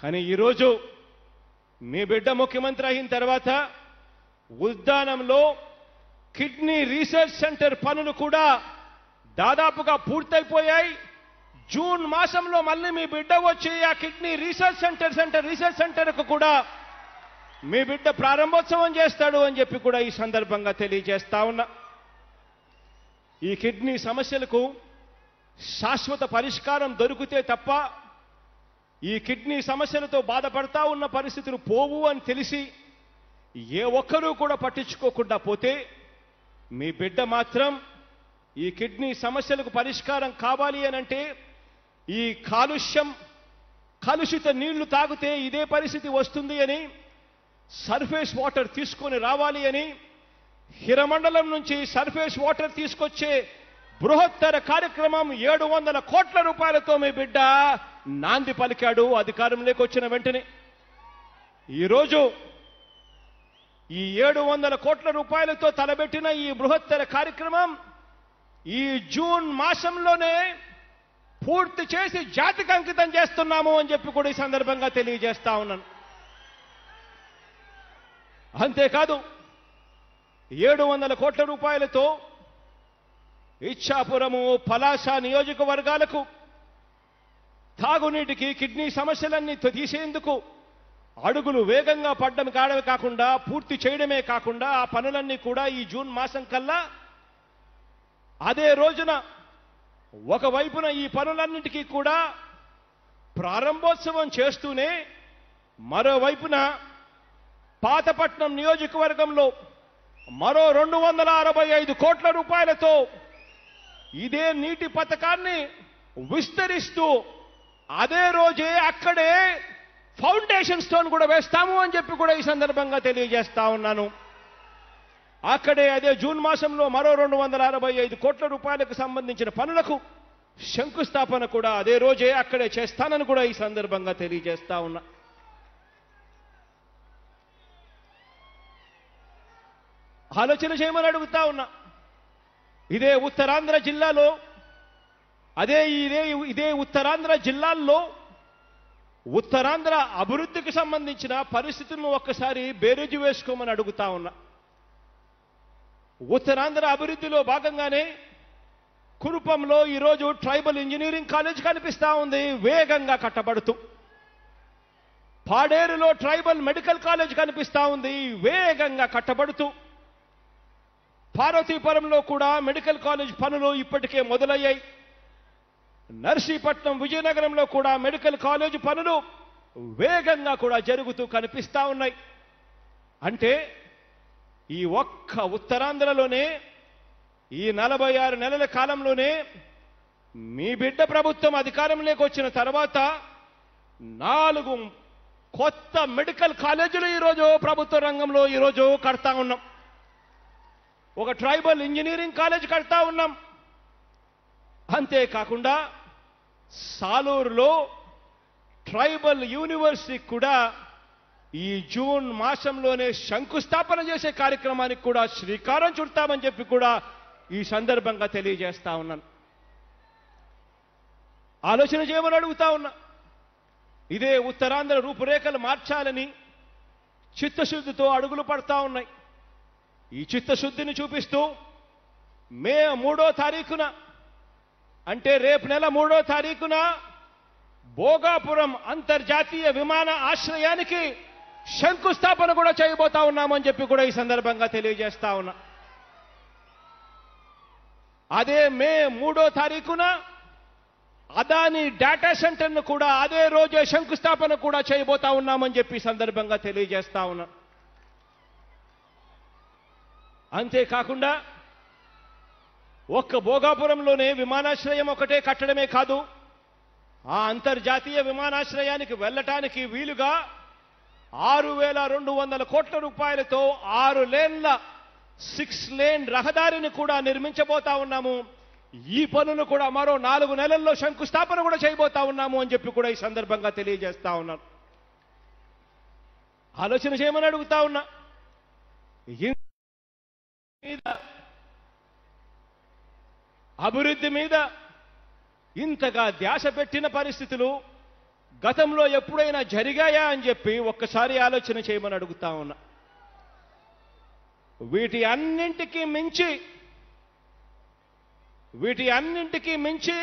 కానీ ఈరోజు మీ బిడ్డ ముఖ్యమంత్రి అయిన తర్వాత ఉద్దానంలో కిడ్నీ రీసెర్చ్ సెంటర్ పనులు కూడా దాదాపుగా పూర్తయిపోయాయి. జూన్ మాసంలో మళ్ళీ మీ బిడ్డ వచ్చి ఆ కిడ్నీ రీసెర్చ్ సెంటర్కు కూడా మీ బిడ్డ ప్రారంభోత్సవం చేస్తాడు అని చెప్పి కూడా ఈ సందర్భంగా తెలియజేస్తా ఉన్నా. ఈ కిడ్నీ సమస్యలకు శాశ్వత పరిష్కారం దొరికితే తప్ప ఈ కిడ్నీ సమస్యలతో బాధపడతా ఉన్న పరిస్థితులు పోవు అని తెలిసి ఏ ఒక్కరూ కూడా పట్టించుకోకుండా పోతే మీ బిడ్డ మాత్రం ఈ కిడ్నీ సమస్యలకు పరిష్కారం కావాలి అనంటే ఈ కలుషిత నీళ్లు తాగితే ఇదే పరిస్థితి వస్తుంది అని సర్ఫేస్ వాటర్ తీసుకొని రావాలి అని హిరమండలం నుంచి సర్ఫేస్ వాటర్ తీసుకొచ్చే బృహత్తర కార్యక్రమం 700 కోట్ల రూపాయలతో మీ బిడ్డ నాంది పలికాడు అధికారంలోకి వచ్చిన వెంటనే. ఈరోజు ఈ 700 కోట్ల రూపాయలతో తలబెట్టిన ఈ బృహత్తర కార్యక్రమం ఈ జూన్ మాసంలోనే పూర్తి చేసి జాతికి అంకితం చేస్తున్నాము అని చెప్పి కూడా ఈ సందర్భంగా తెలియజేస్తా ఉన్నాను. అంతేకాదు 700 కోట్ల రూపాయలతో ఇచ్చాపురము పలాస నియోజకవర్గాలకు తాగునీటికి కిడ్నీ సమస్యలన్నీ తీసేందుకు అడుగులు వేగంగా పడ్డం కాకుండా పూర్తి చేయడమే కాకుండా ఆ పనులన్నీ కూడా ఈ జూన్ మాసం కల్లా అదే రోజున ఒకవైపున ఈ పనులన్నింటికీ కూడా ప్రారంభోత్సవం చేస్తూనే మరోవైపున పాతపట్నం నియోజకవర్గంలో మరో 265 కోట్ల రూపాయలతో ఇదే నీటి పథకాన్ని విస్తరిస్తూ అదే రోజే అక్కడే ఫౌండేషన్ స్టోన్ కూడా వేస్తాము అని చెప్పి కూడా ఈ సందర్భంగా తెలియజేస్తా ఉన్నాను. అక్కడే అదే జూన్ మాసంలో మరో 265 కోట్ల రూపాయలకు సంబంధించిన పనులకు శంకుస్థాపన కూడా అదే రోజే అక్కడే చేస్తానని కూడా ఈ సందర్భంగా తెలియజేస్తా ఉన్నా. ఆలోచన చేయమని అడుగుతా ఉన్నా. ఇదే ఉత్తరాంధ్ర జిల్లాలో ఇదే ఉత్తరాంధ్ర జిల్లాల్లో ఉత్తరాంధ్ర అభివృద్ధికి సంబంధించిన పరిస్థితులను ఒక్కసారి బేరీజు వేసుకోమని అడుగుతా ఉన్నా. ఉత్తరాంధ్ర అభివృద్ధిలో భాగంగానే కురుపంలో ఈరోజు ట్రైబల్ ఇంజనీరింగ్ కాలేజ్ కనిపిస్తా ఉంది వేగంగా కట్టబడుతూ. పాడేరులో ట్రైబల్ మెడికల్ కాలేజ్ కనిపిస్తా ఉంది వేగంగా కట్టబడుతూ. పార్వతీపురంలో కూడా మెడికల్ కాలేజ్ పనులు ఇప్పటికే మొదలయ్యాయి. నర్సీపట్నం విజయనగరంలో కూడా మెడికల్ కాలేజ్ పనులు వేగంగా కూడా జరుగుతూ కనిపిస్తా ఉన్నాయి. అంటే ఈ ఒక్క ఉత్తరాంధ్రలోనే ఈ 46 నెలల కాలంలోనే మీ బిడ్డ ప్రభుత్వం అధికారంలోకి వచ్చిన తర్వాత 4 కొత్త మెడికల్ కాలేజీలు ఈరోజు ప్రభుత్వ రంగంలో ఈరోజు కడతా ఉన్నాం. ఒక ట్రైబల్ ఇంజనీరింగ్ కాలేజ్ కడతా ఉన్నాం. అంతేకాకుండా సాలూరులో ట్రైబల్ యూనివర్సిటీ కూడా ఈ జూన్ మాసంలోనే శంకుస్థాపన చేసే కార్యక్రమానికి కూడా శ్రీకారం చుడతామని చెప్పి కూడా ఈ సందర్భంగా తెలియజేస్తా ఉన్నాను. ఆలోచన చేయమని అడుగుతా ఉన్నా. ఇదే ఉత్తరాంధ్ర రూపురేఖలు మార్చాలని చిత్తశుద్ధితో అడుగులు పడతా ఉన్నాయి. ఈ చిత్తశుద్ధిని చూపిస్తూ మే 3వ తారీఖున అంటే రేపు నెల 3వ తారీఖున భోగాపురం అంతర్జాతీయ విమాన ఆశ్రయానికి శంకుస్థాపన కూడా చేయబోతా ఉన్నామని చెప్పి కూడా ఈ సందర్భంగా తెలియజేస్తా ఉన్నా. అదే మే 3వ తారీఖున అదాని డేటా సెంటర్ను కూడా అదే రోజే శంకుస్థాపన కూడా చేయబోతా ఉన్నామని చెప్పి సందర్భంగా తెలియజేస్తా ఉన్నా. అంతేకాకుండా ఒక్క భోగాపురంలోనే విమానాశ్రయం ఒకటే కట్టడమే కాదు, ఆ అంతర్జాతీయ విమానాశ్రయానికి వెళ్ళటానికి వీలుగా 6,200 కోట్ల రూపాయలతో 6 లేన్ల 6 లేన్ రహదారిని కూడా నిర్మించబోతా ఉన్నాము. ఈ పనులు కూడా మరో 4 నెలల్లో శంకుస్థాపన కూడా చేయబోతా ఉన్నాము అని చెప్పి కూడా ఈ సందర్భంగా తెలియజేస్తా ఉన్నాను. ఆలోచన చేయమని అడుగుతా ఉన్నా. అభివృద్ధి మీద ఇంతగా ధ్యాస పెట్టిన పరిస్థితులు గతంలో ఎప్పుడైనా జరిగాయా అని చెప్పి ఒక్కసారి ఆలోచన చేయమని అడుగుతా ఉన్నా. వీటి అన్నింటికీ మించి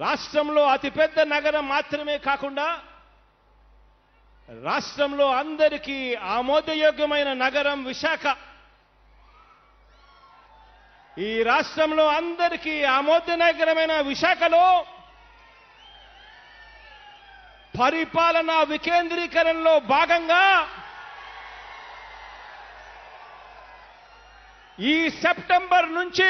రాష్ట్రంలో అతిపెద్ద నగరం మాత్రమే కాకుండా రాష్ట్రంలో అందరికీ ఆమోదయోగ్యమైన నగరం విశాఖ. ఈ రాష్ట్రంలో అందరికీ ఆమోదనీయకరమైన విశాఖలో పరిపాలనా వికేంద్రీకరణలో భాగంగా ఈ సెప్టెంబర్ నుంచి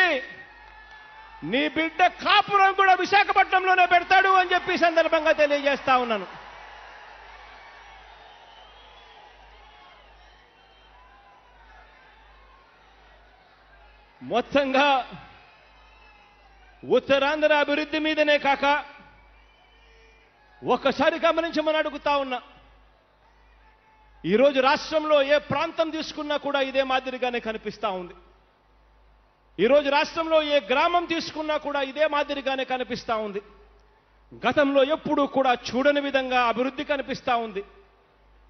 నీ బిడ్డ కాపురం కూడా విశాఖపట్నంలోనే పెడతాడు అని చెప్పి సందర్భంగా తెలియజేస్తా ఉన్నాను. మొత్తంగా ఉత్తరాంధ్ర అభివృద్ధి మీదనే కాక ఒక్కసారి గమనించమని అడుగుతా ఉన్నా. ఈరోజు రాష్ట్రంలో ఏ ప్రాంతం తీసుకున్నా కూడా ఇదే మాదిరిగానే కనిపిస్తా ఉంది. ఈరోజు రాష్ట్రంలో ఏ గ్రామం తీసుకున్నా కూడా ఇదే మాదిరిగానే కనిపిస్తా ఉంది. గతంలో ఎప్పుడూ కూడా చూడని విధంగా అభివృద్ధి కనిపిస్తా ఉంది.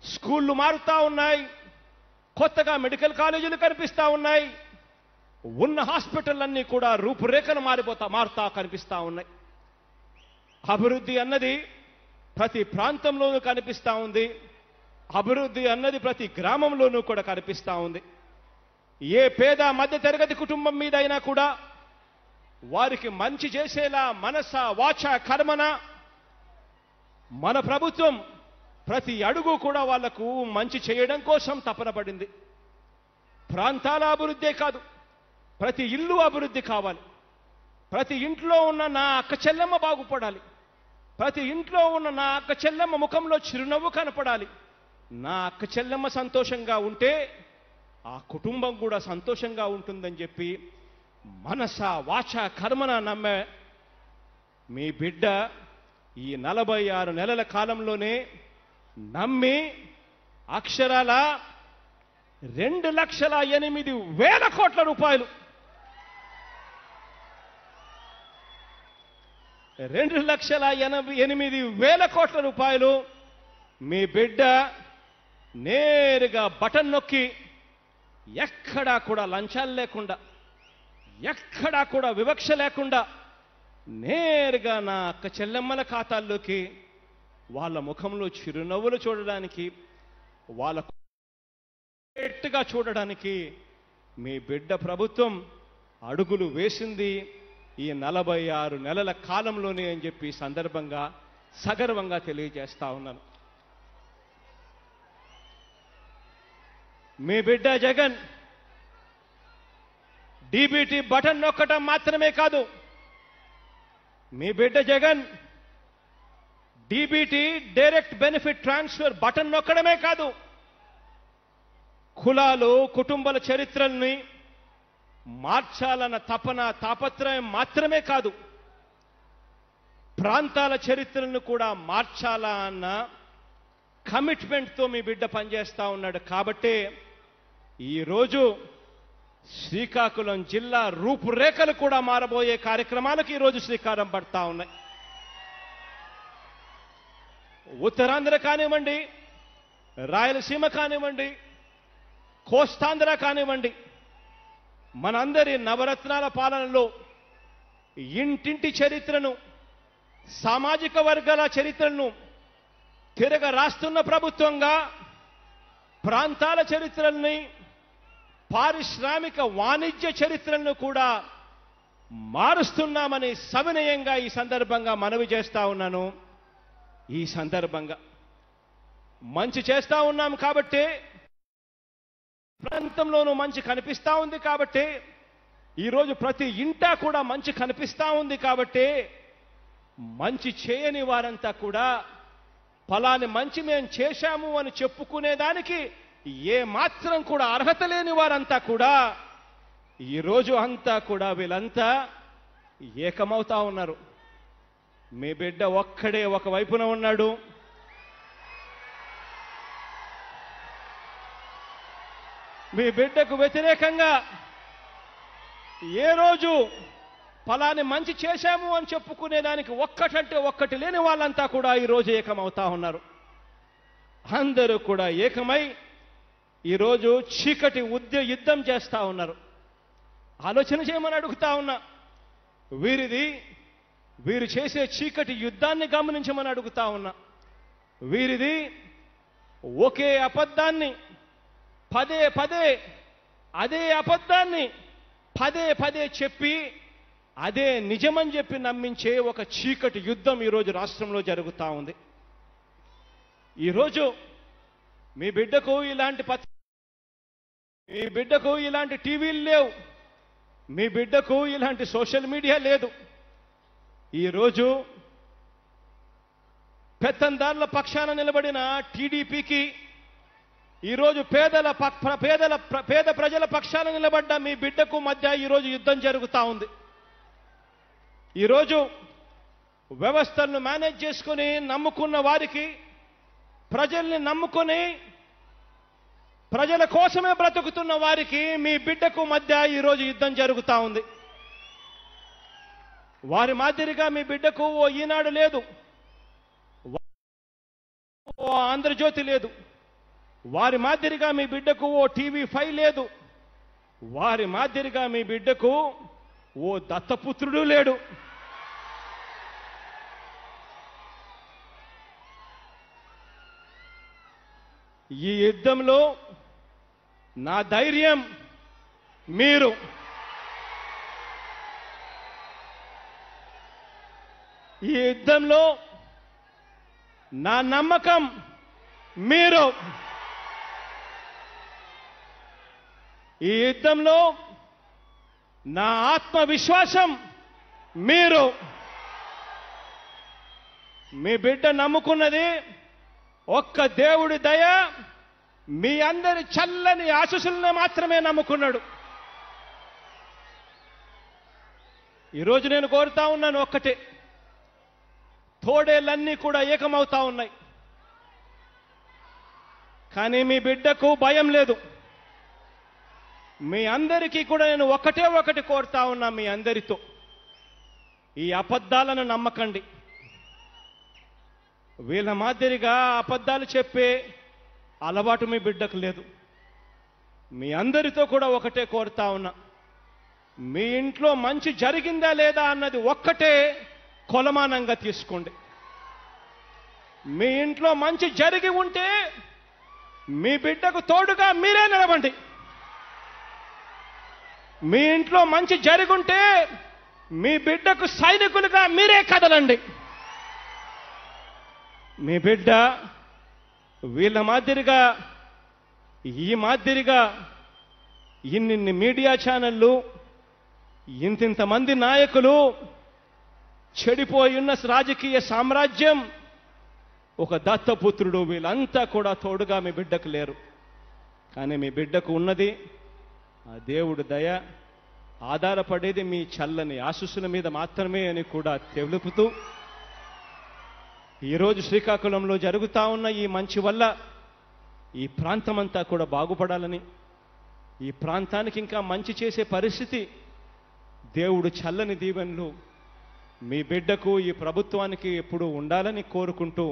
స్కూళ్లు మారుతా ఉన్నాయి, కొత్తగా మెడికల్ కాలేజీలు కనిపిస్తా ఉన్నాయి, ఉన్న హాస్పిటల్లన్నీ కూడా రూపురేఖలు మారుతా కనిపిస్తా ఉన్నాయి. అభివృద్ధి అన్నది ప్రతి ప్రాంతంలోనూ కనిపిస్తా ఉంది. అభివృద్ధి అన్నది ప్రతి గ్రామంలోనూ కూడా కనిపిస్తా ఉంది. ఏ పేద మధ్య తరగతి కుటుంబం మీద అయినా కూడా వారికి మంచి చేసేలా మనస వాచ కర్మన మన ప్రభుత్వం ప్రతి అడుగు కూడా వాళ్లకు మంచి చేయడం కోసం తపన పడింది. ప్రాంతాల అభివృద్ధే కాదు, ప్రతి ఇల్లు అభివృద్ధి కావాలి. ప్రతి ఇంట్లో ఉన్న నా అక్క చెల్లెమ్మ బాగుపడాలి. ప్రతి ఇంట్లో ఉన్న నా అక్క చెల్లెమ్మ ముఖంలో చిరునవ్వు కనపడాలి. నా అక్క చెల్లెమ్మ సంతోషంగా ఉంటే ఆ కుటుంబం కూడా సంతోషంగా ఉంటుందని చెప్పి మనస వాచ కర్మన నమ్మే మీ బిడ్డ ఈ 46 నెలల కాలంలోనే నమ్మి అక్షరాల 2,08,000 కోట్ల రూపాయలు 2,08,000 కోట్ల రూపాయలు మీ బిడ్డ నేరుగా బటన్ నొక్కి ఎక్కడా కూడా లంచాలు లేకుండా, ఎక్కడా కూడా వివక్ష లేకుండా నేరుగా నా అక్క చెల్లెమ్మల ఖాతాల్లోకి వాళ్ళ ముఖంలో చిరునవ్వులు చూడడానికి, వాళ్ళ ఎట్టుగా చూడడానికి మీ బిడ్డ ప్రభుత్వం అడుగులు వేసింది ఈ 46 నెలల కాలంలోనే అని చెప్పి సందర్భంగా సగర్వంగా తెలియజేస్తా ఉన్నాను. మీ బిడ్డ జగన్ డీబీటీ బటన్ నొక్కటం మాత్రమే కాదు, మీ బిడ్డ Jagan DBT direct benefit transfer button నొక్కడమే కాదు, కులాలు కుటుంబాల చరిత్రల్ని మార్చాలన్న తాపత్రయం మాత్రమే కాదు, ప్రాంతాల చరిత్రలను కూడా మార్చాలా అన్న కమిట్మెంట్తో మీ బిడ్డ పనిచేస్తా ఉన్నాడు. కాబట్టే ఈరోజు శ్రీకాకుళం జిల్లా రూపురేఖలు కూడా మారబోయే కార్యక్రమాలకు ఈరోజు శ్రీకారం పడతా ఉన్నాయి. ఉత్తరాంధ్ర కానివ్వండి, రాయలసీమ కానివ్వండి, కోస్తాంధ్ర కానివ్వండి, మనందరి నవరత్నాల పాలనలో ఇంటింటి చరిత్రను, సామాజిక వర్గాల చరిత్రను తిరగ రాస్తున్న ప్రభుత్వంగా ప్రాంతాల చరిత్రల్ని, పారిశ్రామిక వాణిజ్య చరిత్రలను కూడా మారుస్తున్నామని సవినయంగా ఈ సందర్భంగా మనవి చేస్తా ఉన్నాను. ఈ సందర్భంగా మంచి చేస్తా ఉన్నాం కాబట్టి, ప్రాంతంలోనూ మంచి కనిపిస్తా ఉంది కాబట్టి, ఈరోజు ప్రతి ఇంటా కూడా మంచి కనిపిస్తా ఉంది కాబట్టి, మంచి చేయని వారంతా కూడా ఫలాని మంచి మేము చేశాము అని చెప్పుకునేదానికి ఏ మాత్రం కూడా అర్హత లేని వారంతా కూడా ఈరోజు అంతా కూడా వీళ్ళంతా ఏకమవుతా ఉన్నారు. మీ బిడ్డ ఒక్కడే ఒక వైపున ఉన్నాడు, మీ బిడ్డకు వ్యతిరేకంగా ఏ రోజు ఫలాని మంచి చేశాము అని చెప్పుకునేదానికి ఒక్కటంటే ఒక్కటి లేని వాళ్ళంతా కూడా ఈరోజు ఏకమవుతా ఉన్నారు. అందరూ కూడా ఏకమై ఈరోజు చీకటి యుద్ధం చేస్తా ఉన్నారు. ఆలోచన చేయమని అడుగుతా ఉన్నా. వీరు చేసే చీకటి యుద్ధాన్ని గమనించమని అడుగుతా ఉన్నా. వీరిది ఒకే అబద్ధాన్ని పదే పదే అదే అబద్ధాన్ని పదే పదే చెప్పి అదే నిజమని చెప్పి నమ్మించే ఒక చీకటి యుద్ధం ఈరోజు రాష్ట్రంలో జరుగుతూ ఉంది. ఈరోజు మీ బిడ్డకు ఇలాంటి టీవీలు లేవు, మీ బిడ్డకు ఇలాంటి సోషల్ మీడియా లేదు. ఈరోజు పెత్తందారుల పక్షాన నిలబడిన టీడీపీకి, ఈరోజు పేద ప్రజల పక్షాన నిలబడ్డ మీ బిడ్డకు మధ్య ఈరోజు యుద్ధం జరుగుతూ ఉంది. ఈరోజు వ్యవస్థలను మేనేజ్ చేసుకుని నమ్ముకున్న వారికి, ప్రజల్ని నమ్ముకుని ప్రజల కోసమే బ్రతుకుతున్న వారికి మీ బిడ్డకు మధ్య ఈరోజు యుద్ధం జరుగుతూ ఉంది. వారి మాదిరిగా మీ బిడ్డకు ఓ ఈనాడు లేదు, ఓ ఆంధ్రజ్యోతి లేదు, వారి మాదిరిగా మీ బిడ్డకు ఓ TV5 లేదు, వారి మాదిరిగా మీ బిడ్డకు ఓ దత్తపుత్రుడు లేడు. ఈ యుద్ధంలో నా ధైర్యం మీరు, ఈ యుద్ధంలో నా నమ్మకం మీరు, ఈ యుద్ధంలో నా ఆత్మవిశ్వాసం మీరు. మీ బిడ్డ నమ్ముకున్నది ఒక్క దేవుడి దయ, మీ అందరి చల్లని ఆశీస్సులను మాత్రమే నమ్ముకున్నాడు. ఈరోజు నేను కోరుతా ఉన్నాను ఒక్కటే, తోడేళ్ళన్నీ కూడా ఏకమవుతా ఉన్నాయి, కానీ మీ బిడ్డకు భయం లేదు. మీ అందరికీ కూడా నేను ఒకటి కోరుతా ఉన్నా, మీ అందరితో ఈ అబద్ధాలను నమ్మకండి. వీళ్ళ మాదిరిగా అబద్ధాలు చెప్పే అలవాటు మీ బిడ్డకు లేదు. మీ అందరితో కూడా ఒకటే కోరుతా ఉన్నా, మీ ఇంట్లో మంచి జరిగిందా లేదా అన్నది ఒక్కటే కొలమానంగా తీసుకోండి. మీ ఇంట్లో మంచి జరిగి ఉంటే మీ బిడ్డకు తోడుగా మీరే నిలవండి. మీ ఇంట్లో మంచి జరుగుంటే మీ బిడ్డకు సైనికులుగా మీరే కదలండి. మీ బిడ్డ వీళ్ళ మాదిరిగా, ఈ మాదిరిగా ఇన్నిన్ని మీడియా ఛానళ్ళు, ఇంతింతమంది నాయకులు, చెడిపోయున్న రాజకీయ సామ్రాజ్యం, ఒక దత్తపుత్రుడు, వీళ్ళంతా కూడా తోడుగా మీ బిడ్డకు లేరు. కానీ మీ బిడ్డకు ఉన్నది ఆ దేవుడు దయ, ఆధారపడేది మీ చల్లని ఆశీస్సుల మీద మాత్రమే అని కూడా తెలుపుతూ, ఈరోజు శ్రీకాకుళంలో జరుగుతా ఉన్న ఈ మంచి వల్ల ఈ ప్రాంతమంతా కూడా బాగుపడాలని, ఈ ప్రాంతానికి ఇంకా మంచి చేసే పరిస్థితి దేవుడు చల్లని దీవెనలు మీ బిడ్డకు, ఈ ప్రభుత్వానికి ఎప్పుడూ ఉండాలని కోరుకుంటూ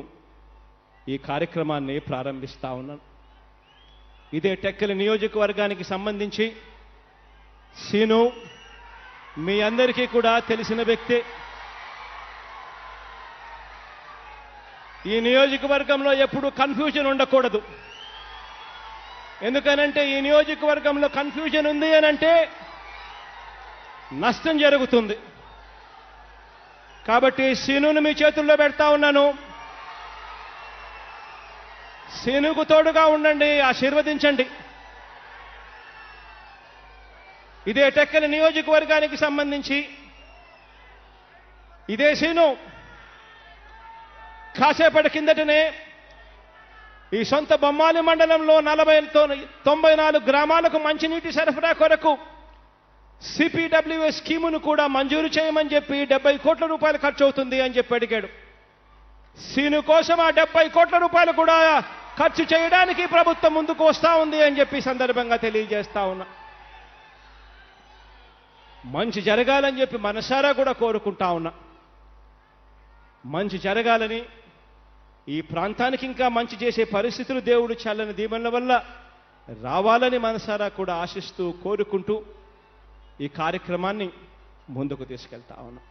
ఈ కార్యక్రమాన్ని ప్రారంభిస్తా ఉన్నాను. ఇదే టెక్కలి నియోజకవర్గానికి సంబంధించి సీను మీ అందరికీ కూడా తెలిసిన వ్యక్తే. ఈ నియోజకవర్గంలో ఎప్పుడు కన్ఫ్యూజన్ ఉండకూడదు. ఎందుకనంటే ఈ నియోజకవర్గంలో కన్ఫ్యూజన్ ఉంది అనంటే నష్టం జరుగుతుంది. కాబట్టి సీనును మీ చేతుల్లో పెడతా ఉన్నాను. సీనుకు తోడుగా ఉండండి, ఆశీర్వదించండి. ఇదే టెక్కలి నియోజకవర్గానికి సంబంధించి ఇదే సీను కాసేపటి కిందటనే ఈ సొంత బొమ్మాలి మండలంలో 94 గ్రామాలకు మంచినీటి సరఫరా కొరకు CPWS స్కీమును కూడా మంజూరు చేయమని చెప్పి 70 కోట్ల రూపాయలు ఖర్చు అవుతుంది అని చెప్పి అడిగాడు. సీను కోసం ఆ 70 కోట్ల రూపాయలు కూడా ఖర్చు చేయడానికి ప్రభుత్వం ముందుకు వస్తా ఉంది అని చెప్పి సందర్భంగా తెలియజేస్తా ఉన్నా. మంచి జరగాలని చెప్పి మనసారా కూడా కోరుకుంటా ఉన్నా. మంచి జరగాలని, ఈ ప్రాంతానికి ఇంకా మంచి చేసే పరిస్థితులు దేవుడు చల్లని దీవెనల వల్ల రావాలని మనసారా కూడా ఆశిస్తూ కోరుకుంటూ ఈ కార్యక్రమాన్ని ముందుకు తీసుకెళ్తా ఉన్నా.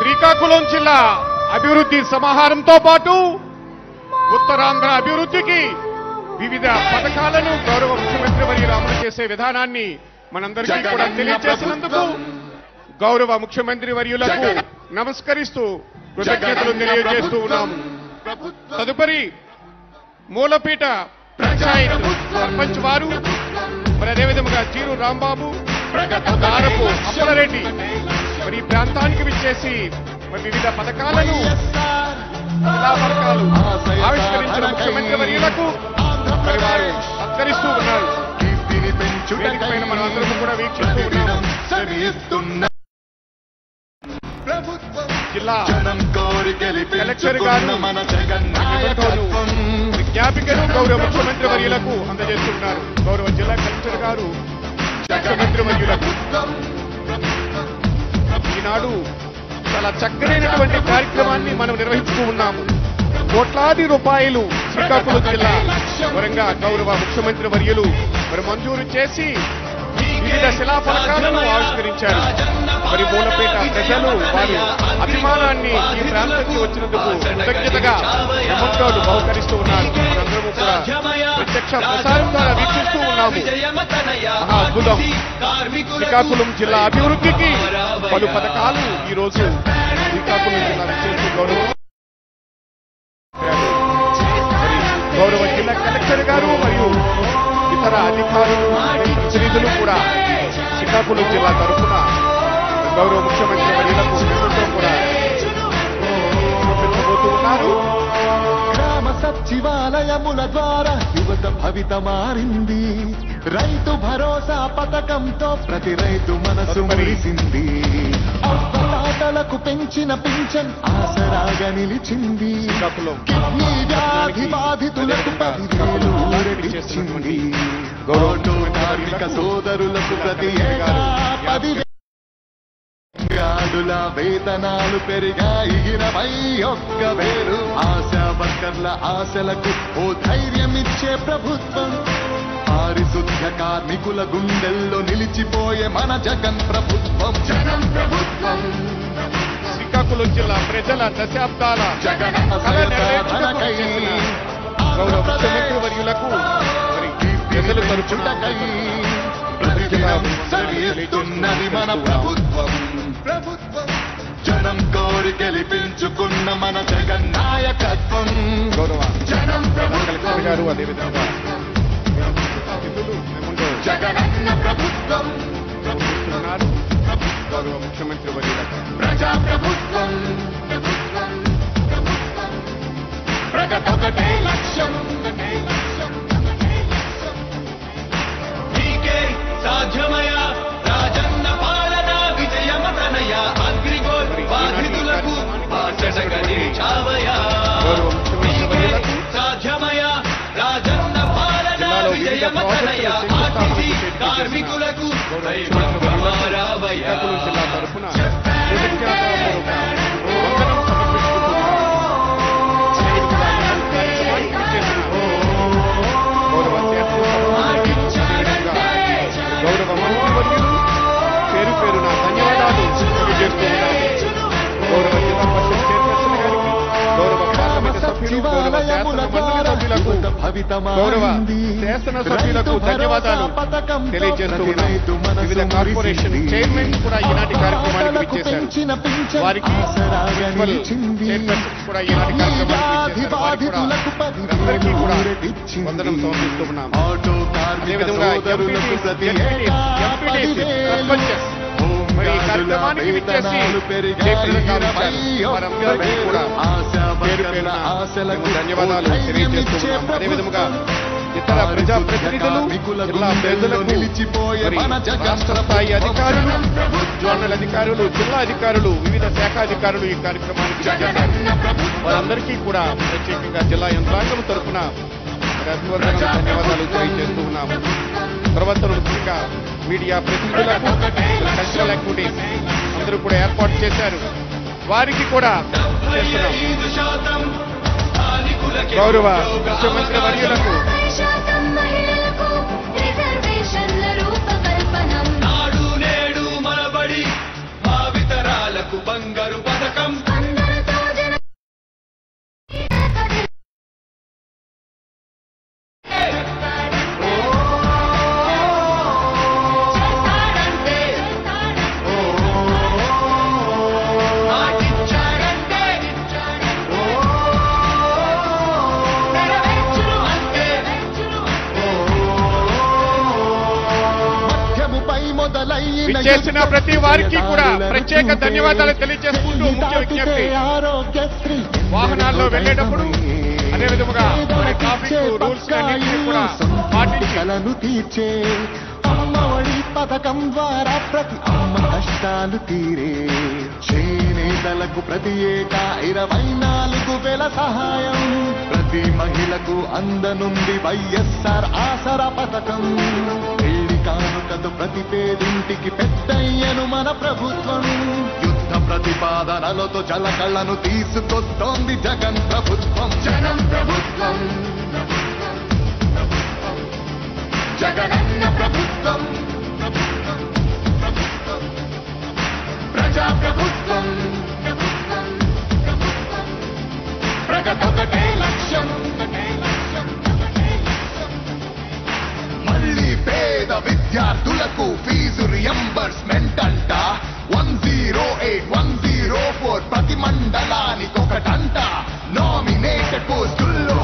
శ్రీకాకుళం జిల్లా అభివృద్ధి సమాహారంతో పాటు ఉత్తరాంధ్ర అభివృద్ధికి వివిధ పథకాలను గౌరవ ముఖ్యమంత్రి వర్యులు అమలు చేసే విధానాన్ని మనందరికీ కూడా తెలియజేసినందుకు గౌరవ ముఖ్యమంత్రి వర్యులకు నమస్కరిస్తూ కృతజ్ఞతలు తెలియజేస్తూ ఉన్నాము. తదుపరి మూలపీట పంచాయత్ సర్పంచ్ వారు మరి అదేవిధంగా జీరు రాంబాబు, దారపు అప్పలరెడ్డి మరి ఈ ప్రాంతానికి విచ్చేసి మరి వివిధ పథకాలను ఆవిష్కరించిన ముఖ్యమంత్రి వర్యులకు మరి వారు సత్కరిస్తూ ఉన్నారు. వేదిక పైన మనం అందరం కూడా వీక్షిస్తూ ఉన్నాం. జిల్లా కలెక్టర్ గారు జ్ఞాపికను గౌరవ ముఖ్యమంత్రి వర్యులకు అందజేస్తున్నారు. గౌరవ జిల్లా కలెక్టర్ గారు ముఖ్యమంత్రి వర్యులకు ఈనాడు చాలా చక్కనైనటువంటి కార్యక్రమాన్ని మనం నిర్వహిస్తూ ఉన్నాము. కోట్లాది రూపాయలు శ్రీకాకుళం జిల్లా వరంగా గౌరవ ముఖ్యమంత్రి వర్యులు మరి మంజూరు చేసి వివిధ శిలాఫలకాలను ఆవిష్కరించారు. మరి మూలపేట ప్రజలు వారి అభిమానాన్ని ఈ ప్రాంతానికి వచ్చినందుకు కృతజ్ఞతగా ఎమ్మెల్యేలు బహుకరిస్తూ ఉన్నారు. మనందరము కూడా ప్రత్యక్ష ప్రసారం ద్వారా వీక్షిస్తూ ఉన్నాము. మహా అద్భుతం. శ్రీకాకుళం జిల్లా అభివృద్ధికి పలు పథకాలు ఈ రోజు శ్రీకాకుళం జిల్లా విశేష గౌరవ జిల్లా కలెక్టర్ గారు మరియు ఇతర అధికారులు ప్రతినిధులు కూడా శ్రీకాకుళం జిల్లా తరఫున గౌరవ ముఖ్యమంత్రి వర్యులకు నేతృత్వం కూడా సమర్పించబోతూ ఉన్నారు. గ్రామ సచివాలయముల ద్వారా యువత భవిత మారింది. రైతు భరోసా పథకంతో ప్రతి రైతు మనసు మురిసింది. అవ్వతాతలకు పెంచిన పింఛన్ ఆసరాగా నిలిచింది. కిడ్నీ వ్యాధి బాధితులకు 10,000 ఊరటిచ్చింది. గౌరవ కార్మిక సోదరులకు ప్రతి ఏటా 10,000 వేతనాలు పెరిగాయి 21,000. ఆశా వర్కర్ల ఆశలకు ఓ ధైర్యమిచ్చే ప్రభుత్వం. పారిశుద్ధ్య కార్మికుల గుండెల్లో నిలిచిపోయే మన జగన్ ప్రభుత్వం. జగన్ ప్రభుత్వం. శ్రీకాకుళం జిల్లా ప్రజల దశాబ్దాల గౌరవ ముఖ్యమంత్రి వర్యులకు ప్రజలు తరపునకై సరిస్తున్నది మన ప్రభుత్వం. జనం కోరి గెలిపించుకున్న మన జగన్ నాయకత్వం. గౌరవ జనం కలెక్టర్ గారు అదేవిధంగా జగనన్న ప్రభుత్వం ఉన్నారు. గౌరవ ముఖ్యమంత్రి వర్యులకు ప్రజా ప్రభుత్వం. ప్రగతొకటే లక్ష్యం. నీకే సాధ్యమయ రాజన్న పాలన విజయమతనయ అగ్రిగోల్ బాధితులకు బాధ్యతగని చావయ. నీకే సాధ్యమయ రాజన్న పాలన విజయమతనయ ఆర్టీసీ కార్మికులకు దైవమారావయ. జిల్లా తరఫున గౌరవ మంత్రివర్యులు పేరు పేరున ధన్యవాదాలు తెలియజేస్తూ ఉన్నాము. గౌరవ జిల్లా పరిషత్ చైర్పర్సన్ గారికి, గౌరవ పార్లమెంట్ సభ్యులు, గౌరవ శాసన మండలి సభ్యులకు, గౌరవ శాసన సభ్యులకు ధన్యవాదాలు తెలియజేస్తూ ఉన్నాము. వివిధ కార్పొరేషన్ చైర్మన్ కూడా ఈనాటి కార్యక్రమానికి విచ్చేశారు. వారికి మున్సిపల్ చైర్పర్సన్స్ కూడా ఈనాటి కార్యక్రమానికి విచ్చేశారు. అందరికీ కూడా వందనం సమర్పిస్తూ ఉన్నాము. అదేవిధంగా మరి ఈ కార్యక్రమానికి విచ్చేసి వారందరికీ కూడా పేరు పేరున ధన్యవాదాలు తెలియజేస్తున్నాం. అదేవిధంగా ఇతర ప్రజా ప్రతినిధులు, జిల్లా ప్రజలకు, రాష్ట్ర స్థాయి అధికారులు, జోనల్ అధికారులు, జిల్లా అధికారులు, వివిధ శాఖ అధికారులు ఈ కార్యక్రమానికి విచ్చేశారు. వారందరికీ కూడా ప్రత్యేకంగా జిల్లా యంత్రాంగం తరఫున ధన్యవాదాలు తెలియజేస్తూ ఉన్నాము. తర్వాత ముఖ్యంగా మీడియా ప్రతినిధులకు కల్చరల్ యాక్టివిటీస్ అందరూ కూడా ఏర్పాటు చేశారు. వారికి కూడా చేస్తున్నాం. గౌరవ ముఖ్యమంత్రి వర్యులకు నాడు నేడు మనబడి భావితరాలకు బంగారు పథకం. విచ్చేసిన ప్రతి వారికి కూడా ప్రత్యేక ధన్యవాదాలు తెలియజేసుకుంటూ ముఖ్య విజ్ఞప్తి, వాహనాల్లో వెళ్లేటప్పుడు అదే విధముగా ట్రాఫిక్ రూల్స్ కూడా పాటించి అమ్మఒడి పథకం ద్వారా ప్రతి అమ్మ కష్టాలు తీరే. చేనేతలకు ప్రతి ఏటా 24,000 సహాయం. ప్రతి మహిళకు అందనుంది వైఎస్ఆర్ ఆసరా పథకం. పెళ్లి కానుకతో ప్రతి పేదింటికి పెద్దయ్యను మన ప్రభుత్వం. యుద్ధ ప్రతిపాదనలతో జలకళ్ళను తీసుకొస్తోంది జగన్ ప్రభుత్వం. జనం ప్రభుత్వం, జగనన్న ప్రభుత్వం, ప్రజా ప్రభుత్వం, ప్రగతొకటే లక్ష్యం. మళ్ళీ పేద విద్యార్థులకు ఫీజు రియంబర్స్మెంట్ అంట. 108, 104 ప్రతి మండలానికొకటంట. నామినేటెడ్ పోస్టుల్లో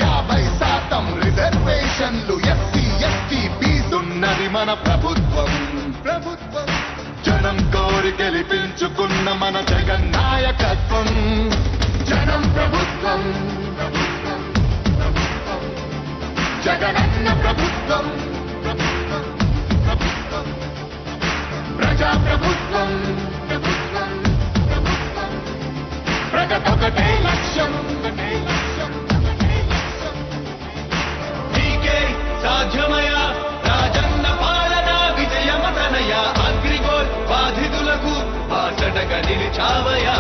50% రిజర్వేషన్లు. ఎస్సీ ఎస్టీ ఫీజున్నది మన ప్రభుత్వం. జనం కోరి గెలిపించుకున్న మన జగన్ నాయకత్వం. జనం ప్రభుత్వం, జగనన్న ప్రభుత్వం, ప్రజా ప్రభుత్వం, ప్రగతొకటే లక్ష్యం. సాధ్యమయ రాజన్న పాలన విజయమతనయ. అగ్రిగోల్ బాధితులకు బాసటగా నిలిచావయా.